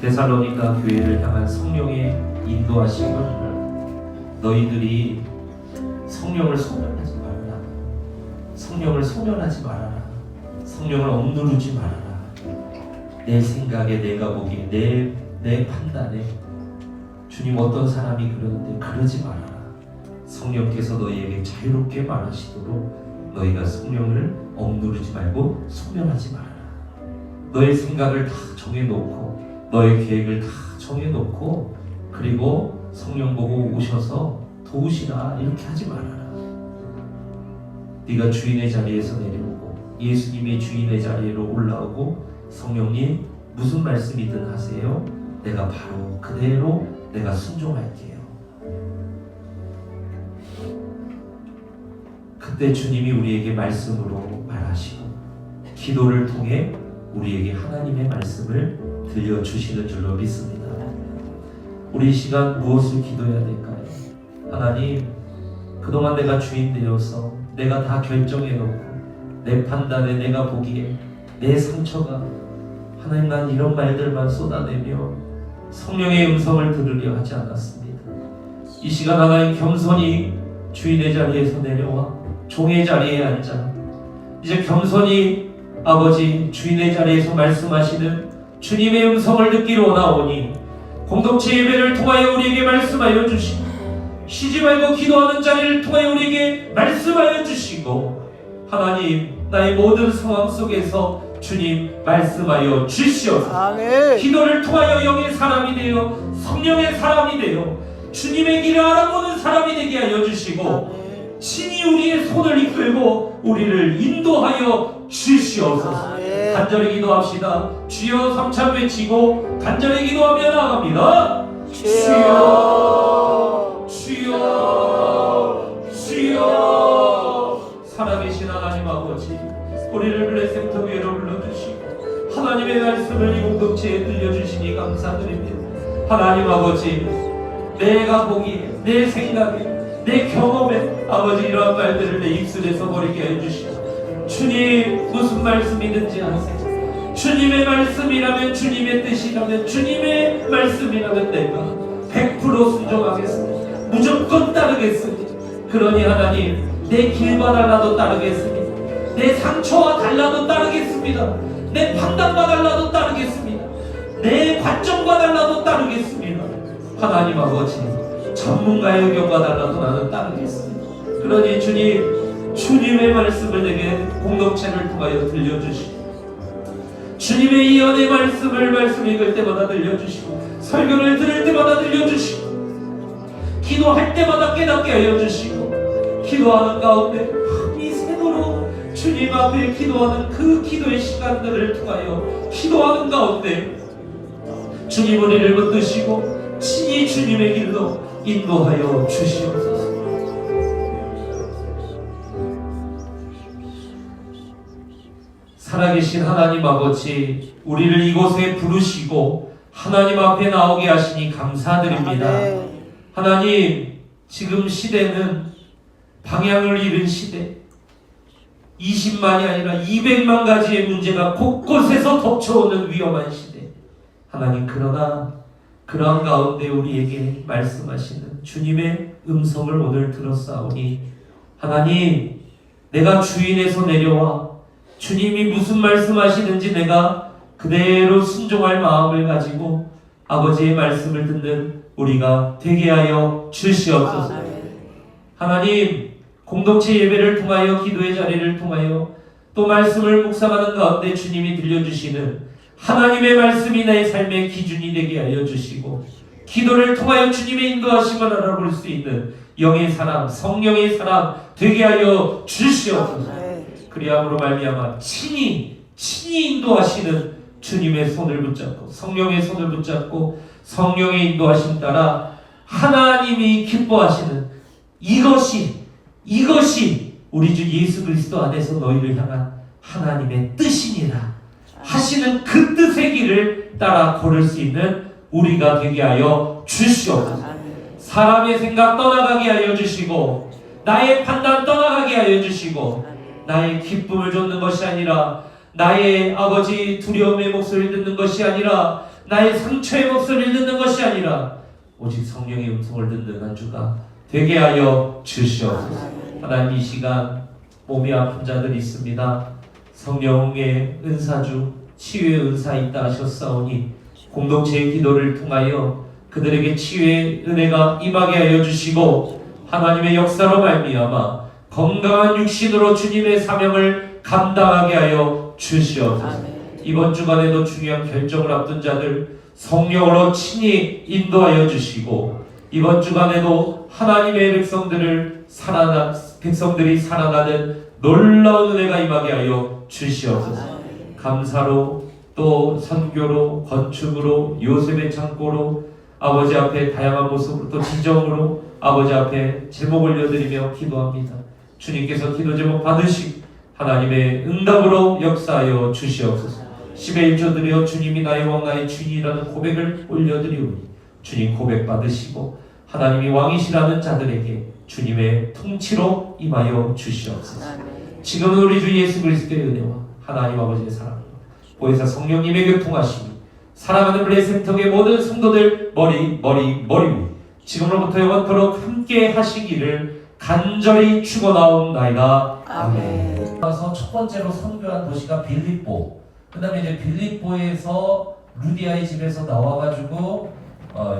데살로니가 교회를 향한 성령의 인도하심을 너희들이 성령을 소멸하지 말아라. 성령을 소멸하지 말아라. 성령을 억누르지 말아라. 내 생각에, 내가 보기에, 내 판단에 주님 어떤 사람이 그러는데 그러지 말아라. 성령께서 너희에게 자유롭게 말하시도록 너희가 성령을 억누르지 말고 소멸하지 말아라. 너의 생각을 다 정해놓고 너의 계획을 다 정해놓고 그리고 성령 보고 오셔서 도우시라 이렇게 하지 말아라. 네가 주인의 자리에서 내려오고 예수님의 주인의 자리로 올라오고 성령님 무슨 말씀이든 하세요. 내가 바로 그대로 내가 순종할게요. 그때 주님이 우리에게 말씀으로 말하시고 기도를 통해 우리에게 하나님의 말씀을 들려주시는 줄로 믿습니다. 우리 이 시간 무엇을 기도해야 될까요? 하나님, 그동안 내가 주인 되어서 내가 다 결정해놓고 내 판단에 내가 보기에 내 상처가 하나님 난 이런 말들만 쏟아내며 성령의 음성을 들으려 하지 않았습니다. 이 시간 하나님 겸손히 주인의 자리에서 내려와 종의 자리에 앉아 이제 겸손히 아버지 주인의 자리에서 말씀하시는 주님의 음성을 듣기로 원하오니 공동체 예배를 통하여 우리에게 말씀하여 주시고 쉬지 말고 기도하는 자리를 통하여 우리에게 말씀하여 주시고 하나님 나의 모든 상황 속에서 주님 말씀하여 주시옵소서. 아멘. 기도를 통하여 영의 사람이 되어 성령의 사람이 되어 주님의 길을 알아보는 사람이 되게 하여 주시고 친히 우리의 손을 이끌고 우리를 인도하여 주시옵소서. 아멘. 간절히 기도합시다. 주여 3차 외치고 간절히 기도하며 나아갑니다. 주여 주여 주여. 살아계신 하나님 아버지 우리를 블레셋부터 위로 불러주시고 하나님의 말씀을 이 공동체에 들려주시니 감사드립니다. 하나님 아버지 내가 보기에 내 생각에 내 경험에 아버지 이러한 말들을 내 입술에서 버리게 해주시고 주님 무슨 말씀이든지 하세요. 주님의 말씀이라면 주님의 뜻이라면 주님의 말씀이라면 내가 100% 순종하겠습니다. 무조건 따르겠습니다. 그러니 하나님 내 길과 달라도 따르겠습니다. 내 상처와 달라도 따르겠습니다. 내 판단과 달라도 따르겠습니다. 내 관점과 달라도 따르겠습니다. 하나님 아버지 전문가의 의견과 달라도 나는 따르겠습니다. 그러니 주님 주님의 말씀을 내게 공동체를 통하여 들려주시고 주님의 예언의 말씀을 말씀 읽을 때마다 들려주시고 설교를 들을 때마다 들려주시고 기도할 때마다 깨닫게 하여 주시고 기도하는 가운데 이 새도록 주님 앞에 기도하는 그 기도의 시간들을 통하여 기도하는 가운데 주님 우리를 붙드시고 친히 주님의 길로 인도하여 주시옵소서. 살아계신 하나님 아버지 우리를 이곳에 부르시고 하나님 앞에 나오게 하시니 감사드립니다. 하나님 지금 시대는 방향을 잃은 시대 20만이 아니라 200만 가지의 문제가 곳곳에서 덮쳐오는 위험한 시대 하나님 그러나 그러한 가운데 우리에게 말씀하시는 주님의 음성을 오늘 들었사오니 하나님 내가 주인에서 내려와 주님이 무슨 말씀하시는지 내가 그대로 순종할 마음을 가지고 아버지의 말씀을 듣는 우리가 되게 하여 주시옵소서. 하나님 공동체 예배를 통하여 기도의 자리를 통하여 또 말씀을 묵상하는 가운데 주님이 들려주시는 하나님의 말씀이 나의 삶의 기준이 되게 하여 주시고 기도를 통하여 주님의 인도하심을 알아볼 수 있는 영의 사람 성령의 사람 되게 하여 주시옵소서. 그리함으로 말미암아 친히 인도하시는 주님의 손을 붙잡고 성령의 손을 붙잡고 성령의 인도하심 따라 하나님이 기뻐하시는 이것이 우리 주 예수 그리스도 안에서 너희를 향한 하나님의 뜻이니라 하시는 그 뜻의 길을 따라 걸을 수 있는 우리가 되게 하여 주시옵소서. 사람의 생각 떠나가게 하여 주시고 나의 판단 떠나가게 하여 주시고 나의 기쁨을 줬는 것이 아니라 나의 아버지 두려움의 목소리를 듣는 것이 아니라 나의 상처의 목소리를 듣는 것이 아니라 오직 성령의 음성을 듣는 한 주가 되게 하여 주시옵소서. 하나님, 이 시간 몸이 아픈 자들이 있습니다. 성령의 은사주 치유의 은사 있다 하셨사오니 공동체의 기도를 통하여 그들에게 치유의 은혜가 임하게 하여 주시고 하나님의 역사로 말미암아 건강한 육신으로 주님의 사명을 감당하게 하여 주시옵소서. 이번 주간에도 중요한 결정을 앞둔 자들 성령으로 친히 인도하여 주시고 이번 주간에도 하나님의 백성들이 살아나는 놀라운 은혜가 임하게 하여 주시옵소서. 감사로 또 선교로 건축으로 요셉의 창고로 아버지 앞에 다양한 모습으로 또 지정으로 아버지 앞에 제목 올려드리며 기도합니다. 주님께서 기도 제목 받으시고 하나님의 응답으로 역사하여 주시옵소서. 10의 1조 드려 주님이 나의 왕 나의 주인이라는 고백을 올려드리오니 주님 고백 받으시고 하나님이 왕이시라는 자들에게 주님의 통치로 임하여 주시옵소서. 지금은 우리 주 예수 그리스도의 은혜와 하나님 아버지의 사랑과 보혜사 성령님의 교통하심이 사랑하는 블레셋톡의 모든 성도들 머리 위 지금으로부터 영원토록 함께 하시기를 간절히 축원하옵나이다. 아멘. 그래서 첫 번째로 선교한 도시가 빌립보. 그다음에 이제 빌립보에서 루디아의 집에서 나와가지고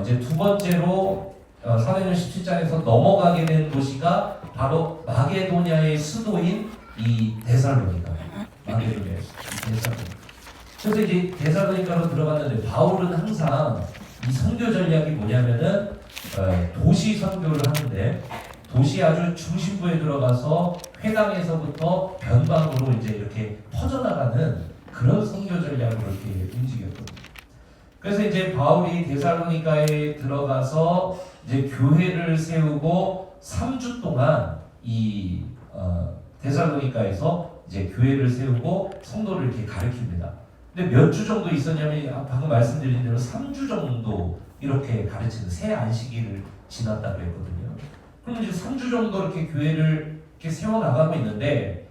이제 두 번째로 사도행전 17장에서 넘어가게 된 도시가 바로 마게도냐의 수도인 이 데살로니가. 마게도냐의 데살로니가. 그래서 이제 데살로니가로 들어갔는데 바울은 항상 이 선교 전략이 뭐냐면은 도시 선교를 하는데 도시 아주 중심부에 들어가서 회당에서부터 변방으로 이제 이렇게 퍼져나가는 그런 선교 전략으로 이렇게 움직였거든요. 그래서 이제 바울이 데살로니가에 들어가서 이제 교회를 세우고 3주 동안 이 데살로니가에서 이제 교회를 세우고 성도를 이렇게 가르칩니다. 근데 몇 주 정도 있었냐면 방금 말씀드린 대로 3주 정도 이렇게 가르치는 새 안식일을 지났다고 했거든요. 그럼 이제 3주 정도 이렇게 교회를 이렇게 세워나가고 있는데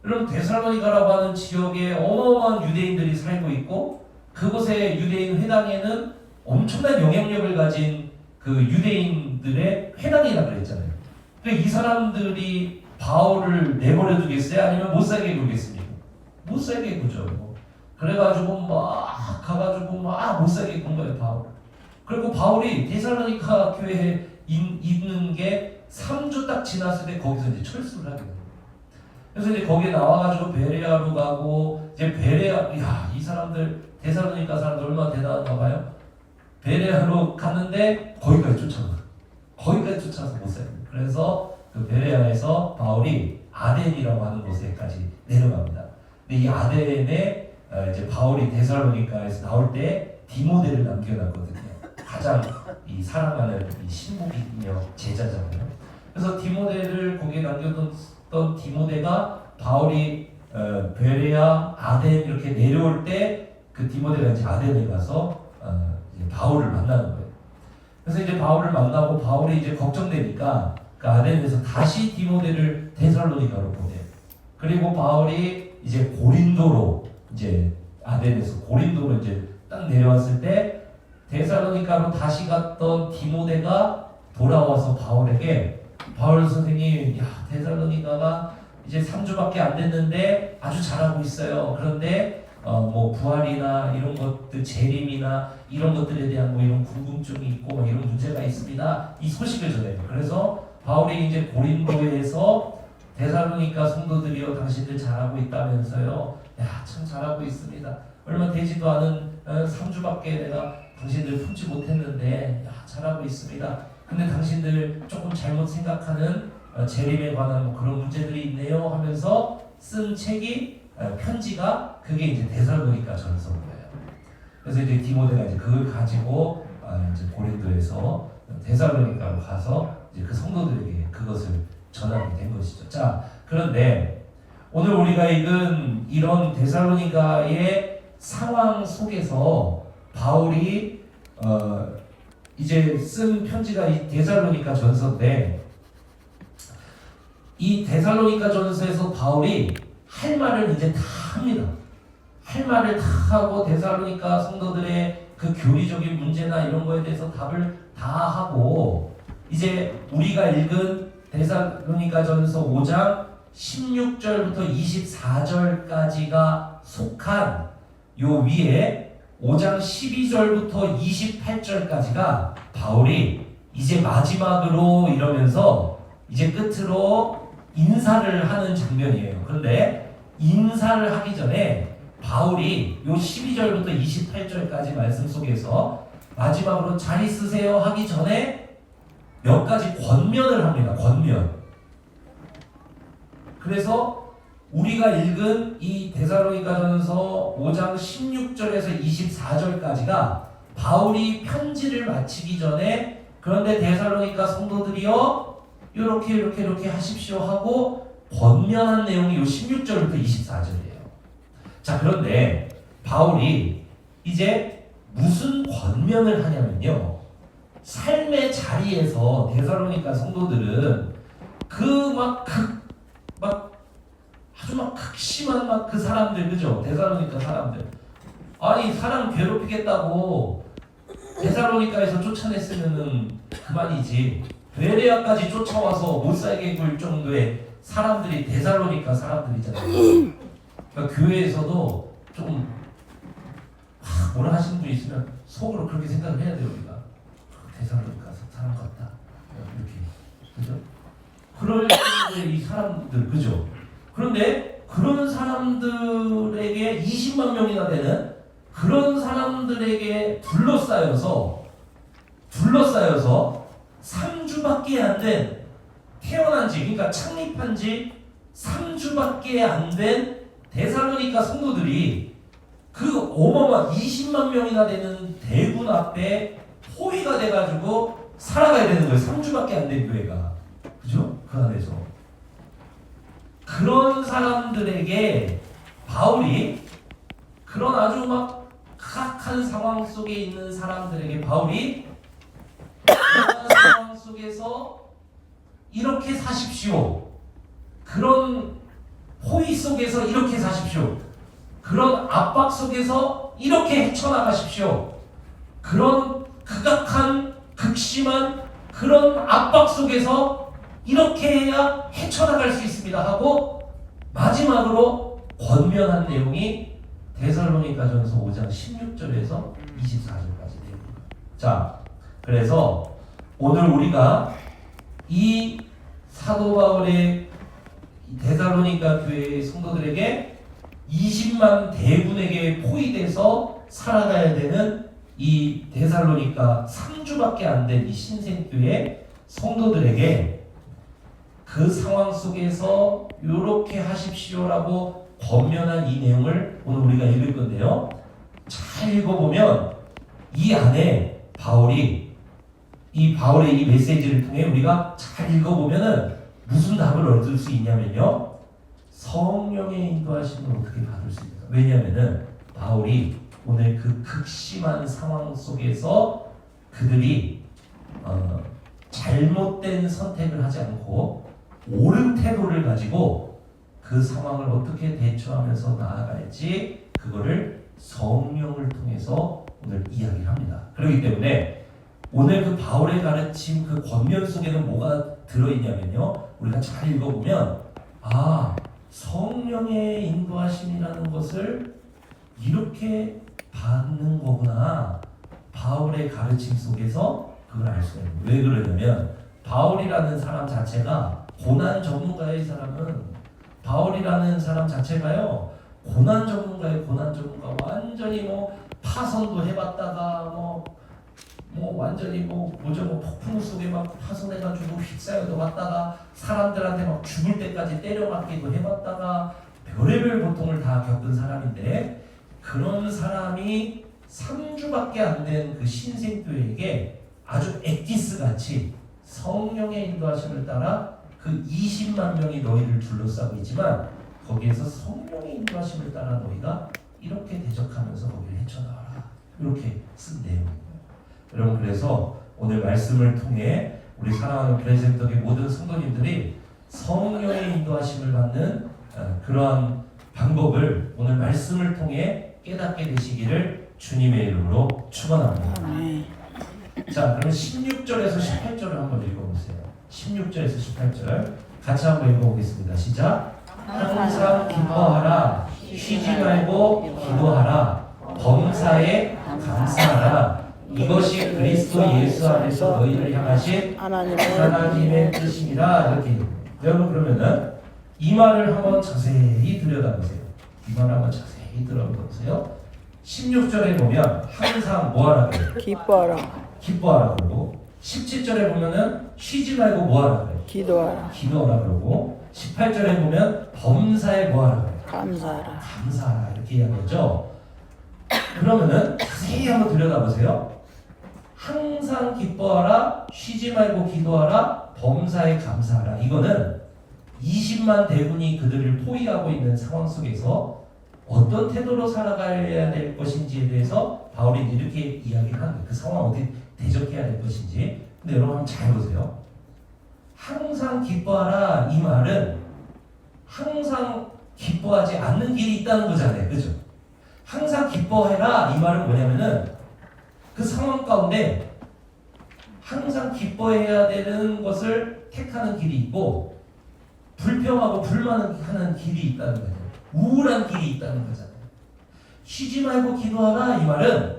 여러분 데살로니가라고 하는 지역에 어마어마한 유대인들이 살고 있고 그곳의 유대인 회당에는 엄청난 영향력을 가진 그 유대인들의 회당이라고 그랬잖아요. 그러니까 이 사람들이 바울을 내버려 두겠어요? 아니면 못 살게 굴겠습니까? 못 살게 구죠. 그래가지고 막 가가지고 막 못 살게 군 거예요, 바울. 그리고 바울이 데살로니가 교회에 있는 게 3주 딱 지났을 때 거기서 이제 철수를 하게 돼요. 그래서 이제 거기에 나와가지고 베레아로 가고 이제 이 사람들 데살로니가 사람들 얼마나 대단한가 봐요. 베레아로 갔는데 거기까지 쫓아서 못 살아요. 그래서 그 베레아에서 바울이 아덴이라고 하는 곳에까지 내려갑니다. 근데 이 아덴에 이제 바울이 데살로니가에서 나올 때 디모데를 남겨놨거든요. 가장 이 사랑하는 이 신복이며 제자잖아요. 그래서 디모데를 거기에 남겨뒀던 디모데가 바울이 베레아, 아덴 이렇게 내려올 때 그 디모데가 이제 아덴에 가서 이제 바울을 만나는 거예요. 그래서 이제 바울을 만나고 바울이 이제 걱정되니까 그 아덴에서 다시 디모데를 데살로니가로 보내요. 그리고 바울이 이제 고린도로 이제 아덴에서 고린도로 이제 딱 내려왔을 때 데살로니가로 다시 갔던 디모데가 돌아와서 바울에게 바울 선생님, 데살로니가가 이제 3주밖에 안 됐는데 아주 잘하고 있어요. 그런데 뭐 부활이나 이런 것들, 재림이나 이런 것들에 대한 뭐 이런 궁금증이 있고 뭐 이런 문제가 있습니다. 이 소식을 전해요. 그래서 바울이 이제 고린도에서 데살로니가 성도들이요, 당신들 잘하고 있다면서요. 참 잘하고 있습니다. 얼마 되지도 않은 3주밖에 내가 당신들 품지 못했는데 잘하고 있습니다. 근데 당신들 조금 잘못 생각하는 재림에 관한 뭐 그런 문제들이 있네요 하면서 쓴 책이 편지가 그게 이제 데살로니가 전서예요. 그래서 이제 디모데가 이제 그걸 가지고 이제 고린도에서 데살로니가로 가서 이제 그 성도들에게 그것을 전하게 된 것이죠. 자, 그런데 오늘 우리가 읽은 이런 데살로니가의 상황 속에서 바울이 이제 쓴 편지가 이 데살로니가 전서인데 이 데살로니가 전서에서 바울이 할 말을 이제 다 합니다. 할 말을 다 하고 데살로니가 성도들의 그 교리적인 문제나 이런 거에 대해서 답을 다 하고 이제 우리가 읽은 데살로니가전서 5장 16절부터 24절까지가 속한 요 위에 5장 12절부터 28절까지가 바울이 이제 마지막으로 이러면서 이제 끝으로 인사를 하는 장면이에요. 그런데 인사를 하기 전에 바울이 요 12절부터 28절까지 말씀 속에서 마지막으로 잘 있으세요 하기 전에 몇 가지 권면을 합니다. 권면. 그래서 우리가 읽은 이 데살로니가전서 5장 16절에서 24절까지가 바울이 편지를 마치기 전에 그런데 데살로니가 성도들이여 이렇게 하십시오 하고 권면한 내용이 요 16절부터 24절이에요. 자, 그런데 바울이 이제 무슨 권면을 하냐면요. 삶의 자리에서 데살로니가 성도들은 아주 극심한 그 사람들, 그죠? 데살로니가 사람들. 아니, 사람 괴롭히겠다고 데살로니가에서 쫓아냈으면은 그만이지. 베레아까지 쫓아와서 못 살게 굴 정도의 사람들이 데살로니가 사람들이잖아요. 그러니까 교회에서도 좀 뭐라 하시는 분이 있으면 속으로 그렇게 생각을 해야 돼요. 우리가 데살로니가 사람 같다 이렇게, 그죠? 그럴 때 이 사람들, 그죠? 그런데 그런 사람들에게 20만 명이나 되는 그런 사람들에게 둘러싸여서 3주밖에 안 된, 태어난 지, 그러니까 창립한 지 3주밖에 안 된 데살로니가 성도들이 그 어마어마한 20만 명이나 되는 대군 앞에 포위가 돼가지고 살아가야 되는 거예요. 3주밖에 안 된 교회가. 그죠? 그 안에서. 그런 사람들에게 바울이, 그런 아주 각한 상황 속에 있는 사람들에게 바울이 그런 상황 속에서 이렇게 사십시오. 그런 포위 속에서 이렇게 사십시오. 그런 압박 속에서 이렇게 헤쳐나가십시오. 그런 극악한, 극심한 그런 압박 속에서 이렇게 해야 헤쳐나갈 수 있습니다 하고 마지막으로 권면한 내용이 데살로니가전서 5장 16절에서 24절까지 내용입니다. 자, 그래서 오늘 우리가 이 사도 바울의 데살로니가 교회의 성도들에게 20만 대군에게 포위돼서 살아가야 되는 이 데살로니가 3주밖에 안 된 이 신생교회 성도들에게 그 상황 속에서 이렇게 하십시오라고 권면한 이 내용을 오늘 우리가 읽을 건데요. 잘 읽어보면 이 안에 바울의 이 메시지를 통해 우리가 잘 읽어보면은 무슨 답을 얻을 수 있냐면요. 성령의 인도하심을 어떻게 받을 수 있을까? 왜냐하면은 바울이 오늘 그 극심한 상황 속에서 그들이 잘못된 선택을 하지 않고 옳은 태도를 가지고 그 상황을 어떻게 대처하면서 나아갈지 그거를 성령을 통해서 오늘 이야기를 합니다. 그렇기 때문에 오늘 그 바울의 가르침 그 권면 속에는 뭐가 들어있냐면요. 우리가 잘 읽어보면 성령의 인도하심이라는 것을 이렇게 받는 거구나. 바울의 가르침 속에서 그걸 알 수가 있는 거예요. 왜 그러냐면 바울이라는 사람 자체가 고난 전문가의 사람은 바울이라는 사람 자체가요. 고난 전문가 완전히 파선도 해봤다가 완전히 폭풍 속에 파손해가지고 휩싸여도 갔다가 사람들한테 죽을 때까지 때려맞기도 해봤다가 별의별 고통을 다 겪은 사람인데 그런 사람이 3주밖에 안 된 그 신생교회에게 아주 엑기스 같이 성령의 인도하심을 따라 그 20만 명이 너희를 둘러싸고 있지만 거기에서 성령의 인도하심을 따라 너희가 이렇게 대적하면서 거기를 헤쳐나와라. 이렇게 쓴 내용입니다. 여러분, 그래서 오늘 말씀을 통해 우리 사랑하는 브레센터의 모든 성도님들이 성령의 인도하심을 받는 그러한 방법을 오늘 말씀을 통해 깨닫게 되시기를 주님의 이름으로 축원합니다. 자, 그럼 16절에서 18절을 한번 읽어보세요. 16절에서 18절 같이 한번 읽어보겠습니다. 시작. 항상 기뻐하라. 쉬지 말고 기도하라. 범사에 감사하라. 이것이 그리스도 예수 안에서 너희를 향하신 하나님의 뜻이니라. 이렇게. 여러분 그러면은 이 말을 한번 자세히 들여다보세요. 이 말을 한번 자세히 들여다보세요. 16절에 보면 항상 뭐하라 그래요? 기뻐하라 그러고 17절에 보면은 쉬지 말고 뭐하라 그래요? 기도하라 그러고 18절에 보면 범사에 뭐하라 그래요? 감사하라 이렇게 이야기하죠. 그러면은 자세히 한번 들여다보세요. 항상 기뻐하라, 쉬지 말고 기도하라, 범사에 감사하라. 이거는 20만 대군이 그들을 포위하고 있는 상황 속에서 어떤 태도로 살아가야 될 것인지에 대해서 바울이 이렇게 이야기를 하는 거예요. 그 상황을 어떻게 대적해야 될 것인지. 근데 여러분 한번 잘 보세요. 항상 기뻐하라 이 말은 항상 기뻐하지 않는 길이 있다는 거잖아요. 그죠? 항상 기뻐해라 이 말은 뭐냐면은 그 상황 가운데 항상 기뻐해야 되는 것을 택하는 길이 있고 불평하고 불만하는 길이 있다는 거죠. 우울한 길이 있다는 거잖아요. 쉬지 말고 기도하라 이 말은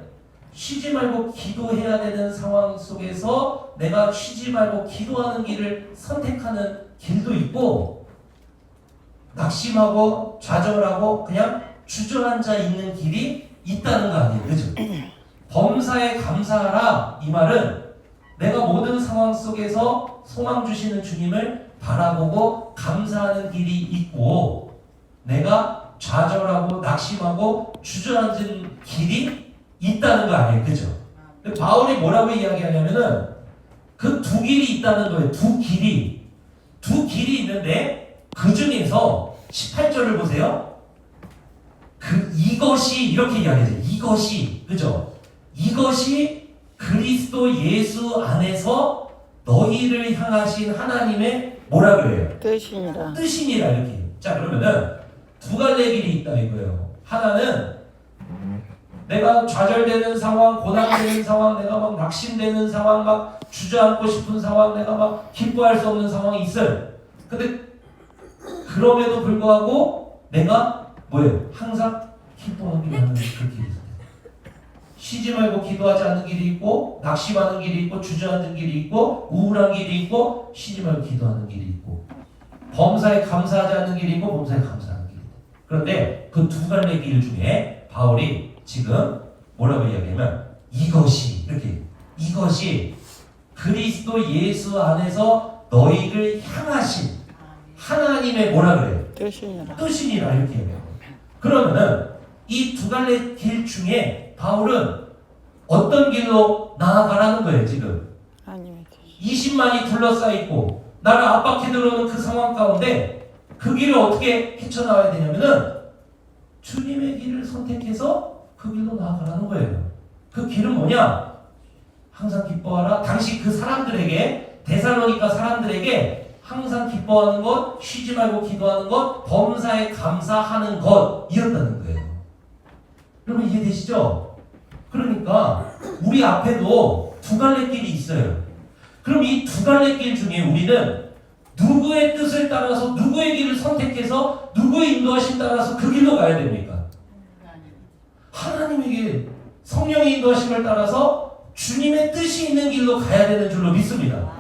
쉬지 말고 기도해야 되는 상황 속에서 내가 쉬지 말고 기도하는 길을 선택하는 길도 있고 낙심하고 좌절하고 그냥 주저앉아 있는 길이 있다는 거 아니에요. 그죠? 범사에 감사하라 이 말은 내가 모든 상황 속에서 소망 주시는 주님을 바라보고 감사하는 길이 있고 내가 좌절하고 낙심하고 주저앉은 길이 있다는 거 아니에요. 그죠? 바울이 뭐라고 이야기하냐면은 그 두 길이 있다는 거예요. 두 길이 있는데 그 중에서 18절을 보세요. 이것이 이렇게 이야기해요. 이것이 그죠? 이것이 그리스도 예수 안에서 너희를 향하신 하나님의 뭐라 그래요? 뜻이니라 이렇게. 자 그러면은 두 갈래 길이 있다 이거예요. 하나는 내가 좌절되는 상황, 고난되는 상황, 내가 막 낙심되는 상황, 막 주저앉고 싶은 상황, 내가 막 기뻐할 수 없는 상황이 있어요. 근데 그럼에도 불구하고 내가 뭐예요? 항상 기뻐하기 위한 그 길이 있어요. 쉬지 말고 기도하지 않는 길이 있고 낙심하는 길이 있고 주저앉는 길이 있고 우울한 길이 있고 쉬지 말고 기도하는 길이 있고 범사에 감사하지 않는 길이 있고 범사에 감사하는 길이 있고 그런데 그 두 갈래 길 중에 바울이 지금 뭐라고 이야기하면 이것이 이렇게 이것이 그리스도 예수 안에서 너희를 향하신 하나님의 뭐라 그래요? 뜻이니라 이렇게 얘기해요. 그러면은 이 두 갈래 길 중에 바울은 어떤 길로 나아가라는 거예요 지금? 20만이 둘러싸여 있고 나를 압박해 들어오는 그 상황 가운데 그 길을 어떻게 헤쳐나와야 되냐면은 주님의 길을 선택해서 그 길로 나아가라는 거예요. 그 길은 뭐냐? 항상 기뻐하라. 당시 그 사람들에게 데살로니가 사람들에게 항상 기뻐하는 것, 쉬지 말고 기도하는 것, 범사에 감사하는 것이었다는 거예요. 여러분 이해되시죠? 그러니까 우리 앞에도 두 갈래 길이 있어요. 그럼 이 두 갈래 길 중에 우리는 누구의 뜻을 따라서 누구의 길을 선택해서 누구의 인도하심 따라서 그 길로 가야 됩니까? 하나님에게 성령의 인도하심을 따라서 주님의 뜻이 있는 길로 가야 되는 줄로 믿습니다.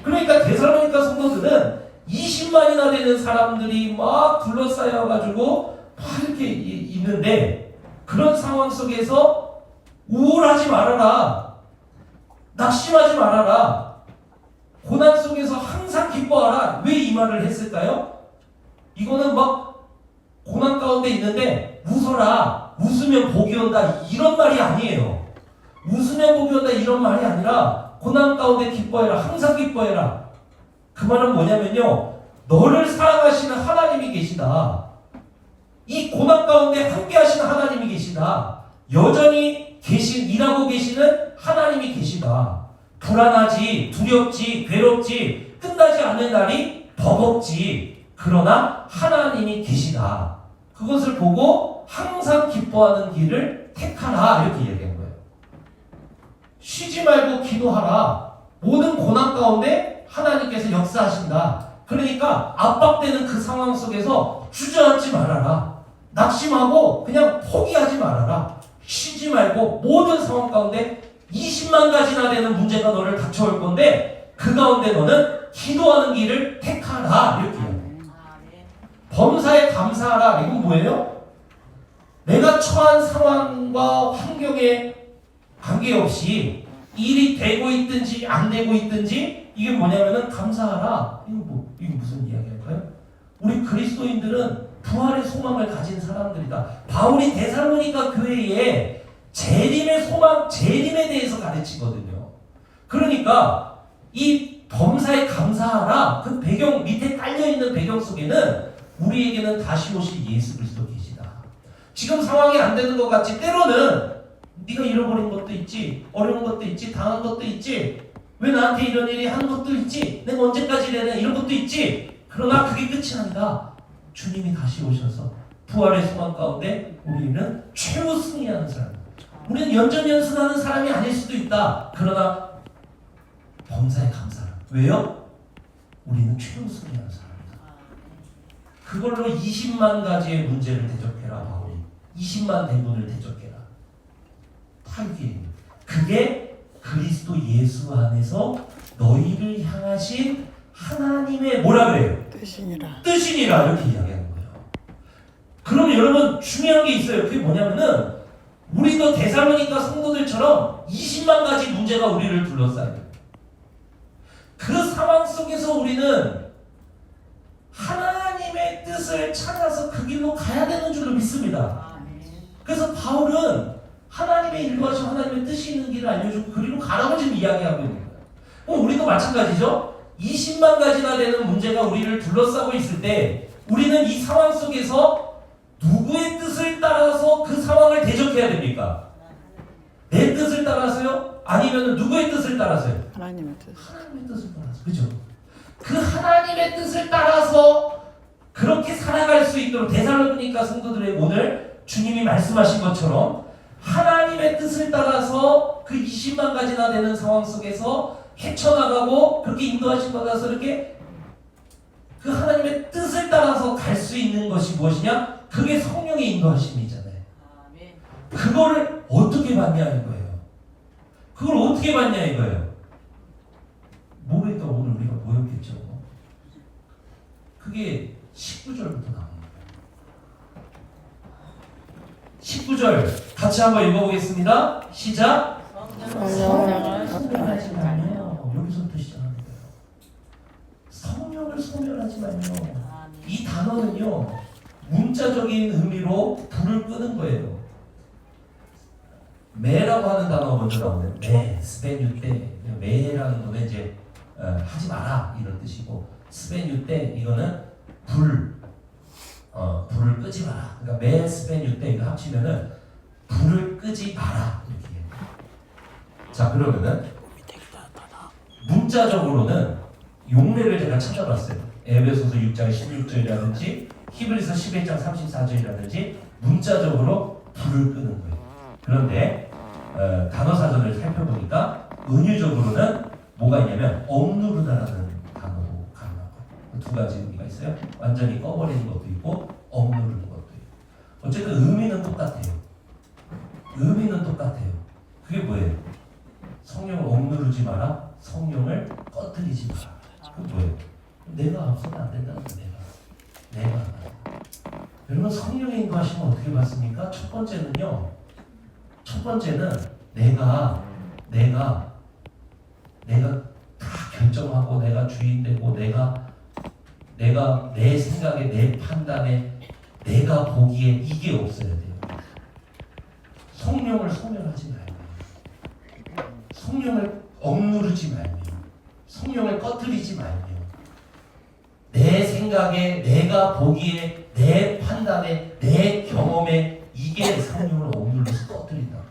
그러니까 데살로니가 성도들은 20만이나 되는 사람들이 막 둘러싸여가지고 막 이렇게 있는데 그런 상황 속에서 우울하지 말아라. 낙심하지 말아라. 고난 속에서 항상 기뻐하라. 왜 이 말을 했을까요? 이거는 막 고난 가운데 있는데 웃어라. 웃으면 복이 온다. 이런 말이 아니에요. 웃으면 복이 온다. 이런 말이 아니라 고난 가운데 기뻐해라. 항상 기뻐해라. 그 말은 뭐냐면요. 너를 사랑하시는 하나님이 계시다. 이 고난 가운데 함께 하시는 하나님이 계시다. 여전히 일하고 계시는 하나님이 계시다. 불안하지, 두렵지, 괴롭지, 끝나지 않는 날이 버겁지. 그러나 하나님이 계시다. 그것을 보고 항상 기뻐하는 길을 택하라 이렇게 얘기한 거예요. 쉬지 말고 기도하라. 모든 고난 가운데 하나님께서 역사하신다. 그러니까 압박되는 그 상황 속에서 주저앉지 말아라. 낙심하고 그냥 포기하지 말아라. 쉬지 말고 모든 상황 가운데 20만 가지나 되는 문제가 너를 닥쳐올 건데 그 가운데 너는 기도하는 길을 택하라 이렇게 해요. 범사에 감사하라. 이건 뭐예요? 내가 처한 상황과 환경에 관계없이 일이 되고 있든지 안 되고 있든지 이게 뭐냐면은 감사하라. 이거 무슨 이야기일까요? 우리 그리스도인들은 부활의 소망을 가진 사람들이다. 바울이 데살로니가 교회에 재림의 소망, 재림에 대해서 가르치거든요. 그러니까 이 범사에 감사하라. 그 배경 밑에 깔려있는 배경 속에는 우리에게는 다시 오실 예수 그리스도 계시다. 지금 상황이 안 되는 것 같지 때로는 네가 잃어버린 것도 있지, 어려운 것도 있지, 당한 것도 있지, 왜 나한테 이런 일이 하는 것도 있지, 내가 언제까지 이래야 되나 이런 것도 있지. 그러나 그게 끝이 아니다. 주님이 다시 오셔서 부활의 소망 가운데 우리는 최후 승리하는 사람. 우리는 연전연승하는 사람이 아닐 수도 있다. 그러나 범사에 감사하라. 왜요? 우리는 최후 승리하는 사람이다. 그걸로 20만 가지의 문제를 대적해라. 바울이 20만 대군을 대적해라. 그게 그리스도 예수 안에서 너희를 향하신 하나님의 뭐라 그래요? 뜻이니라 이렇게 이야기하는 거예요. 그럼 여러분 중요한 게 있어요. 그게 뭐냐면은 우리도 데살로니가 성도들처럼 20만 가지 문제가 우리를 둘러싸요. 그 상황 속에서 우리는 하나님의 뜻을 찾아서 그 길로 가야 되는 줄로 믿습니다. 그래서 바울은 하나님의 일과시 하나님의 뜻이 있는 길을 알려주고 그리로 가라고 지금 이야기하고 있는 거예요. 우리도 마찬가지죠. 20만 가지나 되는 문제가 우리를 둘러싸고 있을 때 우리는 이 상황 속에서 누구의 뜻을 따라서 그 상황을 대적해야 됩니까? 내 뜻을 따라서요? 아니면 누구의 뜻을 따라서요? 하나님의 뜻. 하나님의 뜻을 따라서. 그죠? 그 하나님의 뜻을 따라서 그렇게 살아갈 수 있도록 데살로니가 성도들의 오늘 주님이 말씀하신 것처럼 하나님의 뜻을 따라서 그 20만 가지나 되는 상황 속에서 헤쳐나가고 그렇게 인도하신 것 같아서 이렇게 그 하나님의 뜻을 따라서 갈 수 있는 것이 무엇이냐? 그게 성령의 인도하심이잖아요. 그거를 어떻게 받냐 이거예요. 그걸 어떻게 받냐 이거예요. 모르니까 오늘 우리가 모였겠죠. 그게 19절부터 나옵니다. 19절 같이 한번 읽어보겠습니다. 시작. 성령을 소멸하지 말며. 여기서부터 시작합니다. 성령을 소멸하지 말며. 이 단어는요 문자적인 의미로 불을 끄는 거예요. 매라고 하는 단어가 먼저 나오는데 매, 스베뉴 때 매라는 거는 이제 하지 마라 이런 뜻이고 스베뉴 때 이거는 불을 끄지 마라. 그러니까 매 스베뉴 때 이거 합치면은 불을 끄지 마라 이렇게 해요. 자 그러면은 문자적으로는 용례를 제가 찾아봤어요. 에베소서 6장 16절이라든지 히브리서 11장 34절이라든지 문자적으로 불을 끄는 거예요. 그런데 단어사전을 살펴보니까 은유적으로는 뭐가 있냐면 억누르다라는 단어로 가능하고 두 가지 의미가 있어요. 완전히 꺼버리는 것도 있고 억누르는 것도 있고 어쨌든 의미는 똑같아요. 의미는 똑같아요. 그게 뭐예요? 성령을 억누르지 마라. 성령을 꺼뜨리지 마라. 그게 뭐예요? 내가 앞서면 안 된다는 거예요. 내가 여러분 성령의 인도하시면 어떻게 받습니까? 첫 번째는요. 첫 번째는 내가 다 결정하고 내가 주인되고 내가 내 생각에 내 판단에 내가 보기에 이게 없어야 돼요. 성령을 소멸하지 말고 성령을 억누르지 말며 성령을 꺼뜨리지 말며 내 생각에 내가 보기에 내 판단에 내 경험에 이게 성령을 억눌러서 꺼뜨린다고요.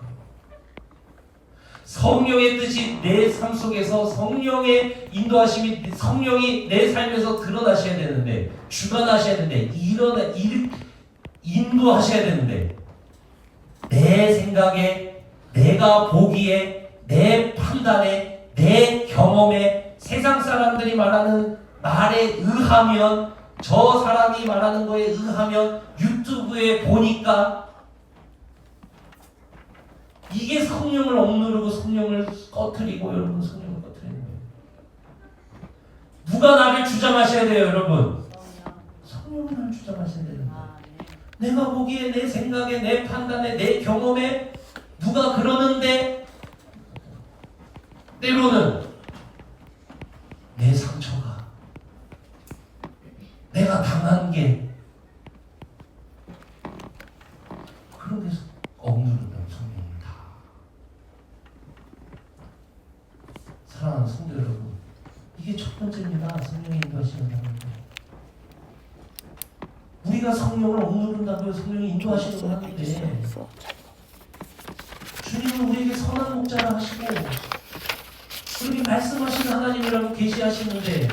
성령의 뜻이 내 삶 속에서 성령의 인도하심이 성령이 내 삶에서 드러나셔야 되는데 주관하셔야 되는데 인도하셔야 되는데 내 생각에, 내가 보기에, 내 판단에, 내 경험에 세상 사람들이 말하는 말에 의하면, 저 사람이 말하는 거에 의하면, 유튜브에 보니까 이게 성령을 억누르고 성령을 꺼트리고, 여러분 성령을 꺼트리는 거예요. 누가 나를 주장하셔야 돼요, 여러분? 성령이 나를 주장하셔야 되는 거예요. 내가 보기에, 내 생각에, 내 판단에, 내 경험에 누가 그러는데, 때로는 내 상처가, 내가 당한 게 그런 데서 억누른다는 성령입니다. 사랑하는 성도 여러분, 이게 첫 번째입니다. 성령이 인도하시는 사람입니다. 우리가 성령을 억누른다고요. 성령이 인도하시는 걸 하는데, 주님은 우리에게 선한 목자라 하시고 그렇게 말씀하시는 하나님이라고 계시하시는데,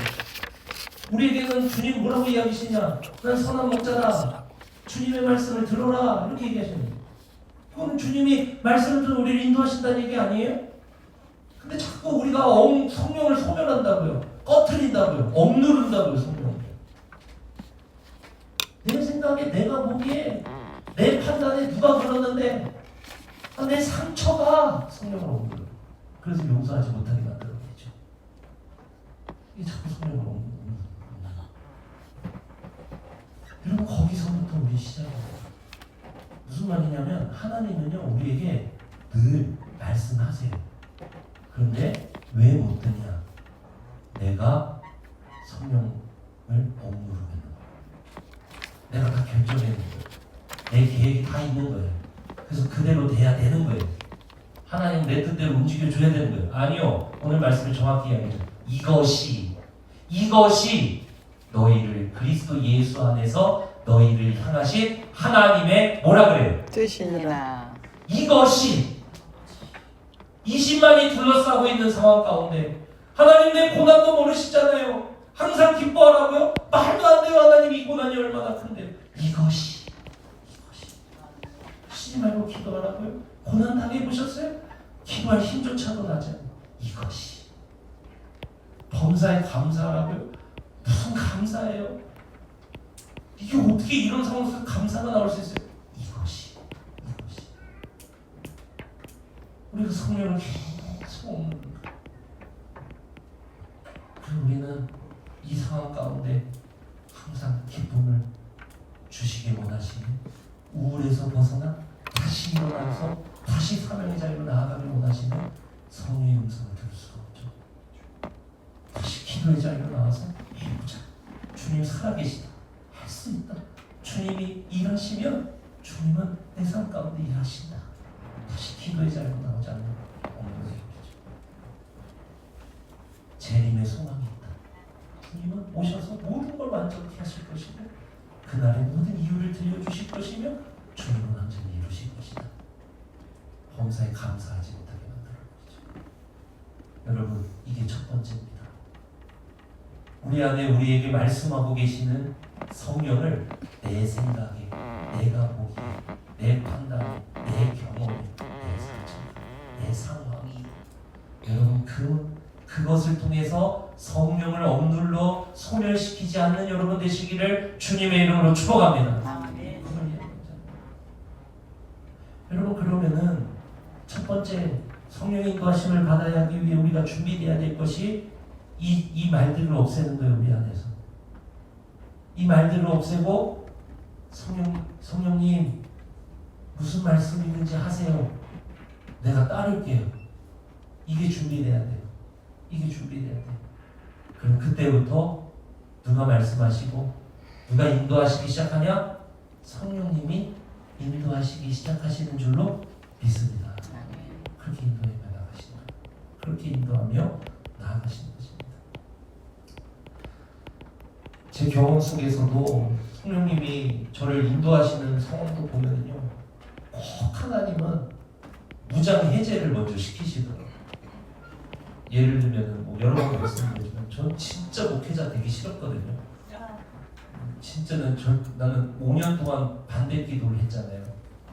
우리에게는 주님 뭐라고 이야기하시냐? 난 선한 목자다, 주님의 말씀을 들어라, 이렇게 얘기하시는 거예요. 그건 주님이 말씀을 들어 우리를 인도하신다는 얘기 아니에요? 근데 자꾸 우리가 성령을 소멸한다고요, 꺼트린다고요, 억누른다고요. 성령을 내 생각에, 내가 보기에, 내 판단에 누가 그러는데 내 상처가 성령을 억누르고, 그래서 용서하지 못하게 만들어버리죠. 이게 자꾸 성령을 억누르는 거예요. 여러분, 거기서부터 우리 시작이에요. 무슨 말이냐면, 하나님은요 우리에게 늘 말씀하세요. 그런데 왜 못 듣냐? 내가 성령을 억누르고 있는 거예요. 내가 다 결정했는 거예요. 내 계획이 다 있는 거예요. 그래서 그대로 돼야 되는 거예요. 하나님 내 뜻대로 움직여줘야 되는 거예요. 아니요. 오늘 말씀을 정확히 이야기해요. 이것이 너희를 그리스도 예수 안에서 너희를 향하신 하나님의 뭐라 그래요? 뜻이니라. 이것이 20만이 둘러싸고 있는 상황 가운데 하나님 내 고난도 모르시잖아요. 항상 기뻐하라고요? 말도 안 돼요. 하나님 이 고난이 얼마나 큰데. 이것이 쉬지 말고 기도하라고요? 고난 당해보셨어요? 기도할 힘조차도 나지 않아요. 이것이 범사에 감사하라고요? 무슨 감사예요? 이게 어떻게 이런 상황에서 감사가 나올 수 있어요? 이것이 우리가 성령을 계속 먹는 거예요. 그리고 우리는 이 상황 가운데 항상 기쁨을 주시길 원하시는, 우울에서 벗어나 다시 일어나서 다시 사명의 자리로 나아가길 원하시는 성령의 음성을 들을 수가 없죠. 다시 기도의 자리로 나와서 해보자. 주님 살아계시다. 할 수 있다. 주님이 일하시면 주님은 내 삶 가운데 일하신다. 다시 기도의 자리로 나오지 않는 없는 것이죠. 재림의 소망이 있다. 주님은 오셔서 모든 걸 완전히 하실 것이고, 그날의 모든 이유를 들려주실 것이며, 주님은 완전히 이루실 것이다. 범사에 감사하지 못하게 만들어 버리죠. 여러분, 이게 첫 번째입니다. 우리 안에 우리에게 말씀하고 계시는 성령을 내 생각에, 내가 보기에, 내 판단에, 내 경험에, 내 상처, 내 상황이, 여러분 그것을 통해서 성령을 억눌러 소멸시키지 않는 여러분 되시기를 주님의 이름으로 축복합니다. 아멘. 여러분, 그러면은 첫 번째 성령의 인도하심을 받아야 하기 위해 우리가 준비되어야 될 것이 이 말들을 없애는 거예요. 우리 안에서 이 말들을 없애고, 성령님 무슨 말씀이 있는지 하세요. 내가 따를게요. 이게 준비돼야 돼요. 이게 준비돼야 돼요. 그럼 그때부터 누가 말씀하시고 누가 인도하시기 시작하냐? 성령님이 인도하시기 시작하시는 줄로 믿습니다. 그렇게 인도해 나가시는 거예요. 그렇게 인도하며 나아가시는 것입니다. 제 경험 속에서도 성령님이 저를 인도하시는 상황도 보면요, 꼭 하나님은 무장 해제를 먼저 시키시더라고요. 예를 들면 여러 번 말씀드리지만 전 진짜 목회자 되기 싫었거든요. 진짜는 나는 5년 동안 반대 기도를 했잖아요.